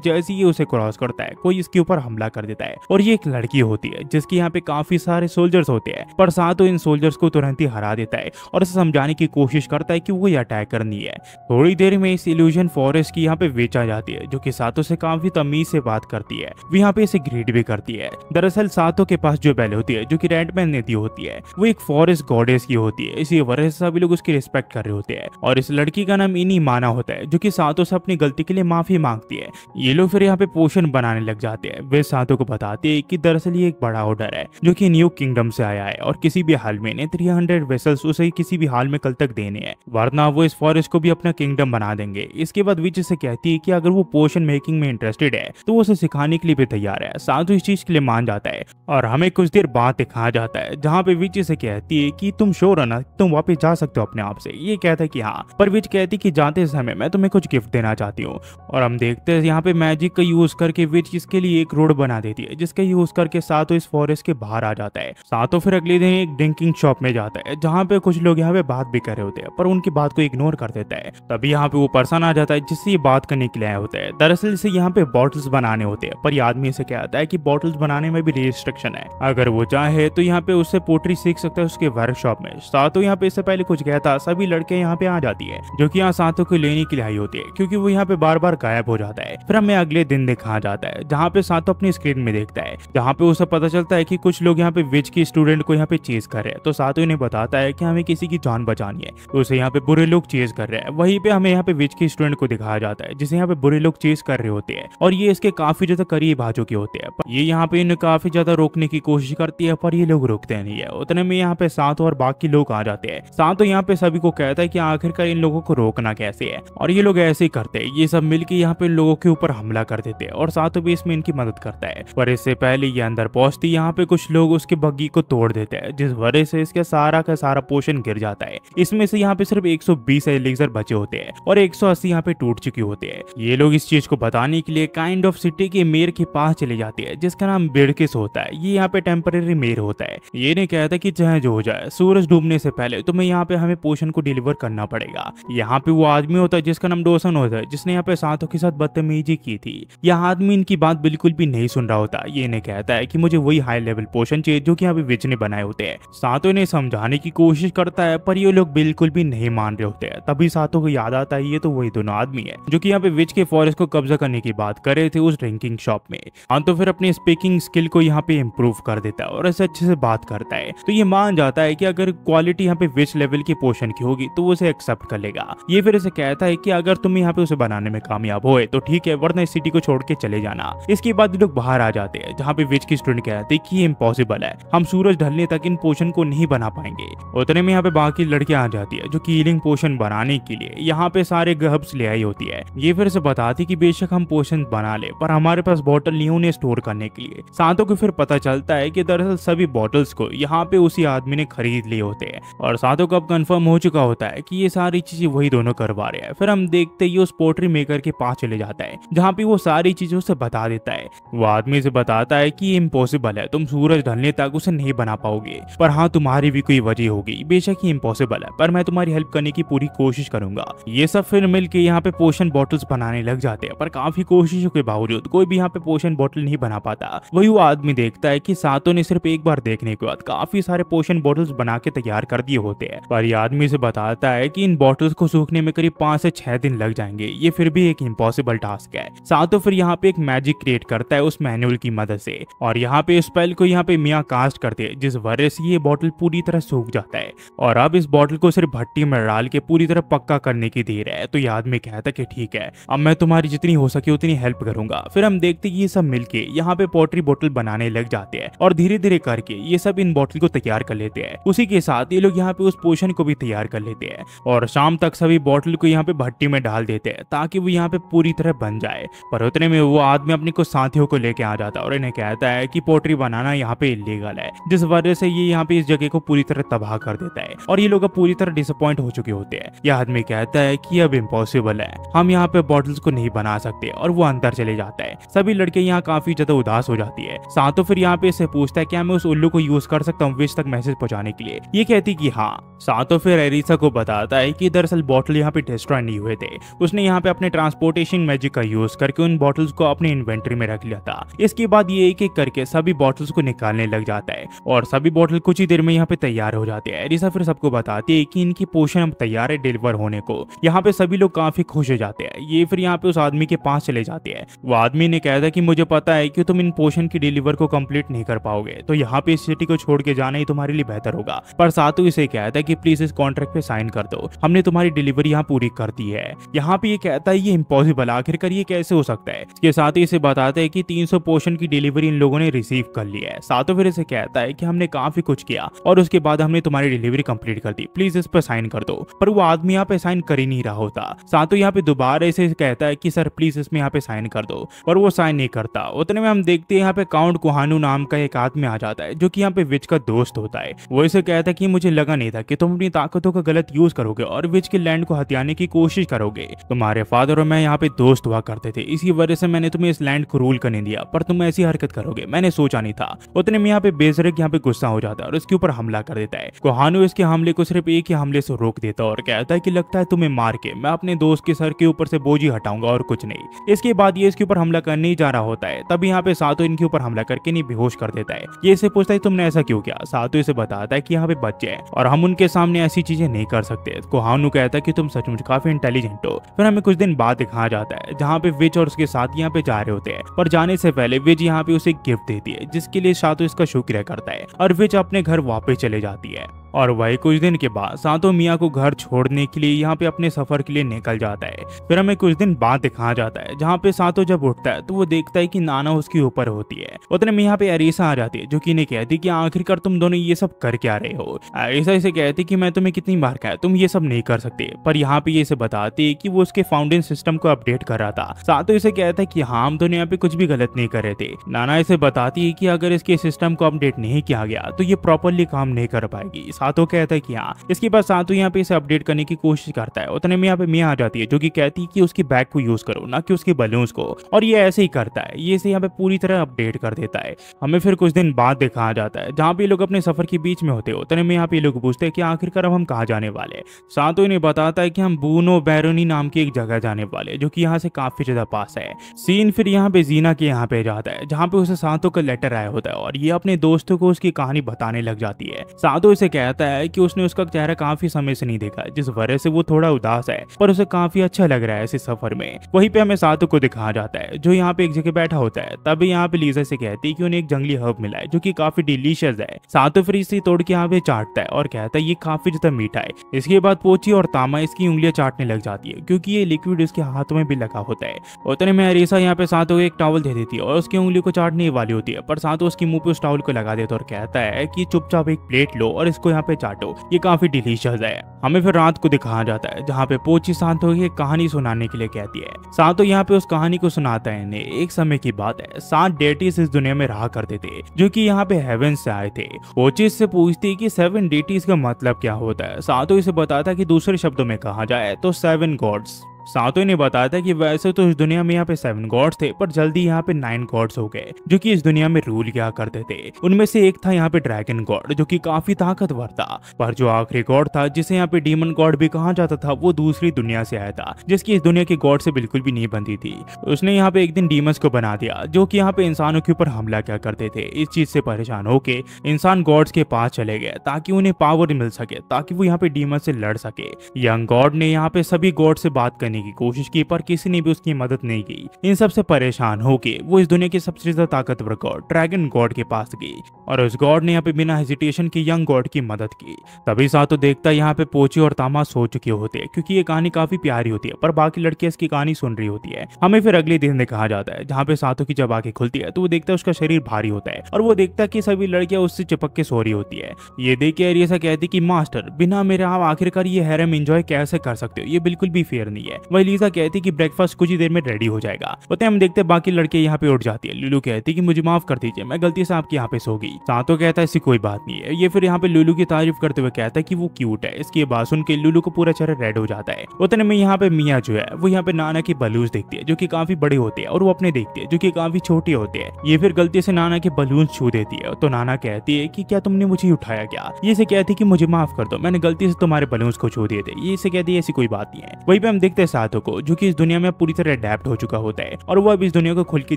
जैसे ही उसे क्रॉस करता है कोई इसके ऊपर हमला कर देता है और ये एक लड़की होती है जिसके यहाँ पे काफी सारे सोल्जर्स होते हैं। पर सातो इन सोल्जर्स को तुरंत ही हरा देता है और इसे समझाने की कोशिश करता है कि वो ये अटैक करनी है। थोड़ी देर में इस इल्यूजन फॉरेस्ट की यहाँ पे वेच आ जाती है जो कि सातो से काफी तमीज से बात करती है। वो यहाँ पे इसे ग्रीड भी करती है। दरअसल सातो के पास जो बैल होती है जो कि रेडमैन ने दी होती है वो एक फॉरेस्ट गॉडेस की होती है, इसी वजह से सभी लोग उसकी रिस्पेक्ट कर रहे होते हैं और इस लड़की का नाम इनी माना होता है जो कि सातो से अपनी गलती के लिए माफी मांगती है। ये लोग फिर यहाँ पे पोशन बनाने लग जाते हैं। वे सातो को बताते हैं कि दरअसल ये एक बड़ा ऑर्डर है जो कि न्यू किंगडम से आया है और किसी भी हाल में 300 वेसल्स उसे किसी भी हाल में कल तक देने हैं, वरना वो इस फॉरेस्ट को भी अपना किंगडम बना देंगे। इसके बाद विच से कहती है कि अगर वो पोशन मेकिंग में इंटरेस्टेड है तो वो उसे सिखाने के लिए भी तैयार है। सातो इस चीज के लिए मान जाता है और हमें कुछ देर बाद दिखाया जाता है जहाँ पे विच से कहती है कि तुम श्योर हो ना, तुम वापस जा सकते हो अपने आप से। ये कहता है कि हाँ, पर विच कहती कि जाते समय मैं तुम्हें कुछ गिफ्ट देना चाहती हूँ। और हम देखते हैं यहाँ पे मैजिक का यूज करके विच इसके लिए एक रोड बना देती है जिसका यूज करके सातो इस फॉरेस्ट के बाहर आ जाता है। सातो फिर अगले दिन एक ड्रिंकिंग शॉप में जाता है जहाँ पे कुछ लोग यहाँ पे बात भी कर रहे होते हैं पर उनकी बात को इग्नोर कर देता है। तभी यहाँ पे वो पर्सन आ जाता है जिससे ये बात करने के लिए आया होता है। दरअसल इसे यहाँ पे बॉटल्स बनाने होते हैं पर ये आदमी इसे कहता है कि बॉटल्स बनाने में भी रिस्ट्रिक्शन है, अगर वो चाहे तो यहाँ पे उससे पोट्री सीख सकता है उसके वर्कशॉप में। सातो यहाँ पे इससे पहले कुछ कहता सभी लड़के यहाँ पे आ जाती है जो कि यहाँ सातो को लेने के लिए आई होती है क्योंकि वो यहाँ पे बार बार गायब हो जाता है। फिर हमें अगले दिन दिखाया जाता है जहाँ पे सातो अपनी स्क्रीन में देखता है जहाँ पे उसे पता चलता है कि कुछ लोग यहाँ पे विच की स्टूडेंट को यहाँ पे चेज कर रहे हैं। तो सातो इन्हें बताता है कि हमें किसी की जान बचानी है, तो उसे यहाँ पे बुरे लोग चेज कर रहे हैं। वहीं पे हमें यहाँ पे विच की स्टूडेंट को दिखाया जाता है जिसे यहाँ पे बुरे लोग चेज कर रहे होते हैं और ये इसके काफी ज्यादा करीब आ चुके होते हैं। ये यहाँ पे इन्हें काफी ज्यादा रोकने की कोशिश करती है पर ये लोग रुकते नहीं है। उतने में यहाँ पे सातो और बाकी लोग आ जाते हैं। सातो यहाँ पे सभी को कहता है कि आखिरकार इन लोगों को रोकना कैसे है और ये लोग ऐसे ही करते हैं। ये सब मिलकर यहाँ पे लोगों के ऊपर हमला कर देते हैं और सातो भी इसमें इनकी मदद करता है। पर इससे पहले ये अंदर पहुंचती यहाँ पे कुछ लोग उसके बग्गी को तोड़ देते हैं जिस वजह से इसके सारा का सारा पोषण गिर जाता है। इसमें से यहाँ पे सिर्फ 120 एलिक्सर बचे होते हैं और 180 यहाँ पे टूट चुके होते हैं। ये लोग इस चीज को बताने के लिए काइंड ऑफ सिटी के मेयर के पास चले जाते हैं जिसका नाम बिडकिस होता है। ये यहाँ पे टेम्पररी मेयर होता है। ये नहीं कहता कि चाहे जो हो जाए सूरज डूबने से पहले तुम्हें यहाँ पे हमें पोषण को डिलीवर करना पड़ेगा। यहाँ पे वो आदमी होता है जिसका नाम डोसन होता है जिसने यहाँ पे सातो के साथ बदतमीजी की थी। यह आदमी इनकी बात बिल्कुल भी नहीं सुन रहा होता। ये नहीं कहता है कि मुझे वही हाई लेवल पोषण चाहिए जो कि यहाँ पे विच ने बनाए होते हैं। सातो इन्हें समझाने की कोशिश करता है पर ये लोग बिल्कुल भी नहीं मान रहे होते हैं। तभी सातो को याद आता है ये तो वही दोनों आदमी है जो कि यहाँ पे विच के फॉरेस्ट को कब्जा करने की बात कर रहे थे उस ड्रिंकिंग शॉप में। हाँ, तो फिर अपनी स्पीकिंग मेकिंग स्किल को यहाँ पे इम्प्रूव कर देता है और ऐसे अच्छे से बात करता है। तो ये मान जाता है कि अगर क्वालिटी यहाँ पे विच लेवल की पोशन की होगी तो वो उसे एक्सेप्ट कर लेगा। ये फिर इसे कहता है कि अगर तुम यहाँ पे उसे बनाने में कामयाब होए तो ठीक है, वरना इस सिटी को छोड़ के चले जाना। इसके बाद लोग बाहर आ जाते हैं जहाँ पे विच की स्टूडेंट कहते हैं कि ये इम्पॉसिबल है, हम सूरज ढलने तक इन पोशन को नहीं बना पाएंगे। उतने में यहाँ पे बाकी लड़कियां आ जाती है जो कि हीलिंग पोशन बनाने के लिए यहाँ पे सारे हर्ब्स ले आई होती है। ये फिर से बताती कि बेशक हम पोशन बना ले पर हमारे पास बॉटल नहीं उन्हें स्टोर करने के लिए। सांतो को फिर पता चलता है कि दरअसल सभी बॉटल्स को यहाँ पे उसी आदमी ने खरीद लिए होते हैं और सांतो को अब कंफर्म हो चुका होता है कि ये सारी चीजें वही दोनों करवा रहे हैं। फिर हम देखते ही उस पोट्री मेकर के पास चले जाता है जहाँ पे वो सारी चीजों से बता देता है। वो आदमी से बताता है कि ये इम्पॉसिबल है, तुम सूरज ढलने तक उसे नहीं बना पाओगे, पर हाँ तुम्हारी भी कोई वजह होगी। बेशक ही इम्पॉसिबल है पर मैं तुम्हारी हेल्प करने की पूरी कोशिश करूंगा। ये सब फिर मिलके यहाँ पे पोशन बॉटल्स बनाने लग जाते हैं पर काफी कोशिशों के बावजूद कोई भी यहाँ पे पोशन बॉटल नहीं बना पाता। वही वो आदमी देखता है कि सांतो ने सिर्फ एक बार देखने के बाद काफी सारे पोशन बॉटल्स बना के तैयार कर दिए होते हैं। पर ये आदमी से बताता है कि इन बॉटल्स को सूखने में करीब 5 से 6 दिन लग जाएंगे, ये फिर भी एक इम्पॉसिबल टास्क है। सांतो फिर यहाँ पे एक मैजिक क्रिएट करता है उस मैनुअल की मदद से और यहाँ पे स्पेल को यहाँ पे मिया कास्ट करते हैं जिस वजह से ये बॉटल पूरी तरह सूख जाता है और अब इस बॉटल को सिर्फ भट्टी में डाल के पूरी तरह पक्का करने की देर है। तो ये आदमी कहता है कि ठीक है, अब मैं तुम्हारी जितनी हो सके उतनी हेल्प करूंगा। फिर हम देखते हैं ये सब मिलके यहाँ पे पोट्री बोतल बनाने लग जाते हैं और धीरे धीरे करके ये सब इन बोतल को तैयार कर लेते हैं। उसी के साथ ये लोग यहाँ पे उस पोशन को भी तैयार कर लेते हैं और शाम तक सभी बोतल को यहाँ पे भट्टी में डाल देते हैं ताकि वो यहाँ पे पूरी तरह बन जाए। पर उतने में वो आदमी अपने कुछ साथियों को लेके आ जाता है और इन्हें कहता है कि पोट्री बनाना यहाँ पे इलीगल है, जिस वजह से ये यहाँ पे इस जगह को पूरी तरह तबाह कर देता है और ये लोग अब पूरी तरह डिसअपॉइंट हो चुके होते हैं। यह आदमी कहता है कि अब इम्पॉसिबल है, हम यहाँ पे बॉटल्स को नहीं बना सकते और वो अंदर चले जाता है। सभी लड़के यहाँ काफी ज्यादा उदास हो जाती है। सांतो फिर यहाँ पे इससे पूछता है क्या मैं उस उल्लू को यूज कर सकता हूँ विच तक मैसेज पहुंचाने के लिए। ये कहती कि हाँ। सांतो फिर एरिसा को बताता है कि दरअसल बॉटल यहाँ पे डिस्ट्रॉय नहीं हुए थे, उसने यहाँ पे अपने ट्रांसपोर्टेशन मैजिक का यूज करके उन बॉटल्स को अपने इन्वेंटरी में रख लिया था। इसके बाद ये एक एक करके सभी बॉटल्स को निकालने लग जाता है और सभी बॉटल कुछ ही देर में यहाँ पे तैयार हो जाते हैं। एरिसा फिर सबको बताती है कि इनकी पोशन अब तैयार है डिलीवर होने को। यहाँ पे सभी लोग काफी खुश हो जाते हैं। ये फिर यहाँ पे उस आदमी के पास चले जाते हैं। वो आदमी ने कहता है कि मुझे पता है कि तुम इन पोशन की डिलीवर को कंप्लीट नहीं कर पाओगे, तो यहाँ पे इस सिटी को छोड़ के जाना ही तुम्हारे लिए बेहतर होगा। पर सातू इसे कहता है कि प्लीज इस कॉन्ट्रैक्ट पे साइन कर दो, हमने तुम्हारी डिलीवरी यहाँ पूरी कर दी है। यहाँ पे ये कहता है ये इम्पॉसिबल, आखिरकार ये कैसे हो सकता है। इसके साथ ही इसे बताते हैं कि 300 पोशन की डिलीवरी इन लोगों ने रिसीव कर ली है। सातों फिर इसे कहता है कि हमने काफी कुछ किया और उसके बाद हमने तुम्हारी डिलीवरी कंप्लीट कर दी, प्लीज इस पर साइन कर दो। पर वो आदमी यहाँ पे साइन कर ही नहीं रहा होता। सातों यहाँ पे दोबारा इसे कहता है कि सर प्लीज इसमें यहाँ पे साइन कर दो, पर वो साइन नहीं करता। उतने में हम देखते हैं यहाँ पे काउंट कुहानू नाम का एक आदमी आ जाता है जो कि यहाँ पे विच का दोस्त होता है। वो इसे कहता है कि मुझे लगा नहीं था कि तुम अपनी ताकतों का गलत यूज करोगे और विच के लैंड को हथियाने की कोशिश करोगे। तुम्हारे फादर और मैं यहाँ पे दोस्त हुआ करते थे, इसी वजह से मैंने तुम्हें इस लैंड को रूल करने दिया, पर तुम ऐसी हरकत करोगे मैंने सोचा नहीं था। उतने में यहाँ पे बेजरक यहाँ पे गुस्सा हो जाता है और इसके ऊपर हमला कर देता है। कुहानू इसके हमले को सिर्फ एक ही हमले से रोक देता है और कहता है कि लगता है तुम्हें मार के मैं अपने दोस्त के सर के ऊपर से बोझ ही हटाऊंगा और कुछ नहीं। इसके बाद ये इसके ऊपर हमला करने ही जा रहा होता है, तभी यहाँ पे सातो इनके ऊपर हमला करके नहीं बेहोश कर देता है। ये इसे पूछता है तुमने ऐसा क्यों किया। सातो इसे बताता है कि यहाँ पे बच्चे हैं और हम उनके सामने ऐसी चीजें नहीं कर सकते। कुहानू कहता है कि तुम सचमुच काफी इंटेलिजेंट हो। फिर हमें कुछ दिन बाद दिखाया जाता है जहाँ पे विच और उसके साथ यहाँ पे जा रहे होते हैं, पर जाने से पहले विच यहाँ पे उसे गिफ्ट देती है जिसके लिए सातो इसका शुक्रिया करता है और विच अपने घर वापस चले जाती है। और वही कुछ दिन के बाद सातो मिया को घर छोड़ने के लिए यहाँ पे अपने सफर के लिए निकल जाता है। फिर हमें कुछ दिन बाद दिखाया जाता है जहाँ पे सातो जब उठता है तो वो देखता है कि नाना उसके ऊपर होती है। उतने में यहाँ पे अरीसा आ जाती है जो कि इन्हें कहती कि आखिरकार तुम दोनों ये सब कर क्या रहे हो। अरीसा इसे कहती कि मैं तुम्हें कितनी बार कहा तुम ये सब नहीं कर सकते, पर यहाँ पे ये इसे बताती है कि वो उसके फाउंडेशन सिस्टम को अपडेट कर रहा था। सातो इसे कहता है कि हाँ हम दोनों यहाँ पे कुछ भी गलत नहीं कर रहे थे। नाना इसे बताती है कि अगर इसके सिस्टम को अपडेट नहीं किया गया तो ये प्रॉपरली काम नहीं कर पाएगी। सातो कहता है कि हाँ। इसके बाद सातो यहाँ पे इसे अपडेट करने की कोशिश करता है। उतने में यहाँ पे मिया आ जाती है जो कि कहती है कि उसकी बैग को यूज करो ना कि उसके बलून्स को, और ये ऐसे ही करता है। ये इसे यहाँ पे पूरी तरह अपडेट कर देता है। हमें फिर कुछ दिन बाद दिखाया जाता है जहाँ पे लोग अपने सफर के बीच में होते हो। उतने में यहाँ पे लोग पूछते हैं कि आखिरकार अब हम कहाँ जाने वाले। सातो इन्हें बताता है कि हम बूनो बैरोनी नाम की एक जगह जाने वाले जो कि यहाँ से काफी ज्यादा पास है। सीन फिर यहाँ पे जीना के यहाँ पे जाता है जहाँ पे उसे सातो का लेटर आया होता है और ये अपने दोस्तों को उसकी कहानी बताने लग जाती है। सातो इसे कहता कहता है कि उसने उसका चेहरा काफी समय से नहीं देखा, जिस वजह से वो थोड़ा उदास है, पर उसे काफी अच्छा लग रहा है इस सफर में। वहीं पे हमें सातो को दिखाया जाता है जो यहाँ पे एक जगह बैठा होता है। तभी यहाँ पे लीजा से कहती है कि उन्हें एक जंगली हर्ब मिला है जो कि काफी डिलीशियस है। सातो फ्रिज से तोड़ के यहाँ पे चाटता है और कहता है ये काफी ज्यादा मीठा है। इसके बाद पोची और तामा इसकी उंगलियां चाटने लग जाती है क्योंकि ये लिक्विड उसके हाथों में भी लगा होता है। उतने में अरीसा यहाँ पे सातो को एक टॉवल दे देती है और उसकी उंगली को चाटने वाली होती है, पर सातो उसकी मुंह पे उस टॉवल को लगा देता है और कहता है कि चुपचाप एक प्लेट लो और इसको यहाँ पे चाटो, ये काफी डिलीशियस है। हमें फिर रात को दिखाया जाता है जहाँ पे पोची सातो की एक कहानी सुनाने के लिए कहती है। सातो यहाँ पे उस कहानी को सुनाता है। इन्हें एक समय की बात है, 7 डेटीज इस दुनिया में रहा करते थे जो कि यहाँ पे हेवन से आए थे। पोची इससे पूछती है कि 7 डेटीज का मतलब क्या होता है। सातो इसे बताता है कि दूसरे शब्दों में कहा जाए तो 7 गॉड्स। सातो ने बताया था कि वैसे तो इस दुनिया में यहाँ पे 7 गॉड्स थे, पर जल्दी यहाँ पे 9 गॉड्स हो गए जो कि इस दुनिया में रूल किया करते थे। उनमें से एक था यहाँ पे ड्रैगन गॉड जो कि काफी ताकतवर था, पर जो आखिरी गॉड था जिसे यहाँ पे डीमन गॉड भी कहा जाता था वो दूसरी दुनिया से आया था, जिसकी इस दुनिया के गॉड से बिल्कुल भी नहीं बनती थी। उसने यहाँ पे एक दिन डीमंस को बना दिया जो कि यहाँ पे इंसानों के ऊपर हमला किया करते थे। इस चीज से परेशान होके इंसान गॉड्स के पास चले गए ताकि उन्हें पावर मिल सके, ताकि वो यहाँ पे डीमन से लड़ सके। यंग गॉड ने यहाँ पे सभी गॉड से बात करने की कोशिश की, पर किसी ने भी उसकी मदद नहीं की। इन सब से परेशान होके वो इस दुनिया के सबसे ज्यादा ताकतवर गॉड ड्रैगन गॉड के पास गई और उस गॉड ने यहाँ पे बिना हेजिटेशन के यंग गॉड की मदद की। तभी सातो देखता यहाँ पे पोची और तामा सो चुके होते हैं क्योंकि ये कहानी काफी प्यारी होती है, पर बाकी लड़कियां इसकी कहानी सुन रही होती है। हमें फिर अगले दिन दिखाया जाता है जहाँ पे सातो की जब आंखें खुलती है तो वो देखता है उसका शरीर भारी होता है और वो देखता है कि सभी लड़कियां उससे चिपक के सो रही होती है। ये देख के अरीसा कहती कि मास्टर, बिना मेरे आप आखिरकार ये हैरम एंजॉय कैसे कर सकते हो, ये बिल्कुल भी फेयर नहीं है। वही लीजा कहती कि ब्रेकफास्ट कुछ ही देर में रेडी हो जाएगा। पता है हम देखते हैं बाकी लड़के यहाँ पे उठ जाती है। लुलू कहती कि मुझे माफ कर दीजिए, मैं गलती से आपके यहाँ पे सो गई। सातो कहता है ऐसी कोई बात नहीं है। ये फिर यहाँ पे लुलू की तारीफ करते हुए कहता है कि वो क्यूट है। इसकी बात सुन के लुलू को पूरा चेहरा रेड हो जाता है। उतने में यहाँ पे मिया जो है वो यहाँ पे नाना की बलून्स देखती है जो कि काफी बड़े होते हैं और वो अपने देखती है जो कि काफी छोटे होते हैं। ये फिर गलती से नाना के बलून छू देती है तो नाना कहती है कि क्या तुमने मुझे उठाया क्या। ये से कहती कि मुझे माफ कर दो, मैंने गलती से तुम्हारे बलून्स को छू दिए थे। ये से कहती है ऐसी कोई बात नहीं है। वहीं पे हम देखते हैं सातो को जो कि इस दुनिया में पूरी तरह अडेप्ट हो चुका होता है और वो अब इस दुनिया को खुल के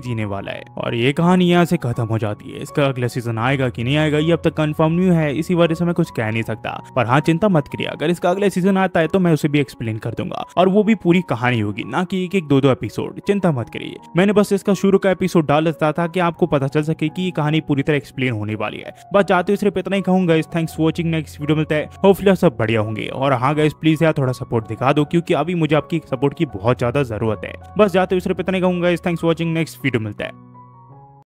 जीने वाला है। और ये कहानी यहाँ से खत्म हो जाती है। इसका अगला सीजन आएगा कि नहीं आएगा ये अब तक कंफर्म नहीं है, इसी वजह से मैं कुछ कह नहीं सकता। पर हाँ, चिंता मत करिए, अगर इसका अगला सीजन आता है तो मैं उसे भी एक्सप्लेन कर दूंगा और वो भी पूरी कहानी होगी, ना कि एक एक दो एपिसोड। चिंता मत करिए, मैंने बस इसका शुरू का एपिसोड डाल देता था कि आपको पता चल सके कि ये कहानी पूरी तरह एक्सप्लेन होने वाली है। बस जाते हुए सिर्फ इतना ही कहूंगा, thanks for watching. Next video मिलता है, होपफुली सब बढ़िया होंगे। और हाँ गाइस, प्लीज यार थोड़ा सपोर्ट दिखा दो क्योंकि अभी मुझे आपकी सपोर्ट की बहुत ज्यादा जरूरत है। बस जाते हुए सिर्फ इतना ही कहूंगा, thanks for watching. Next video मिलता है।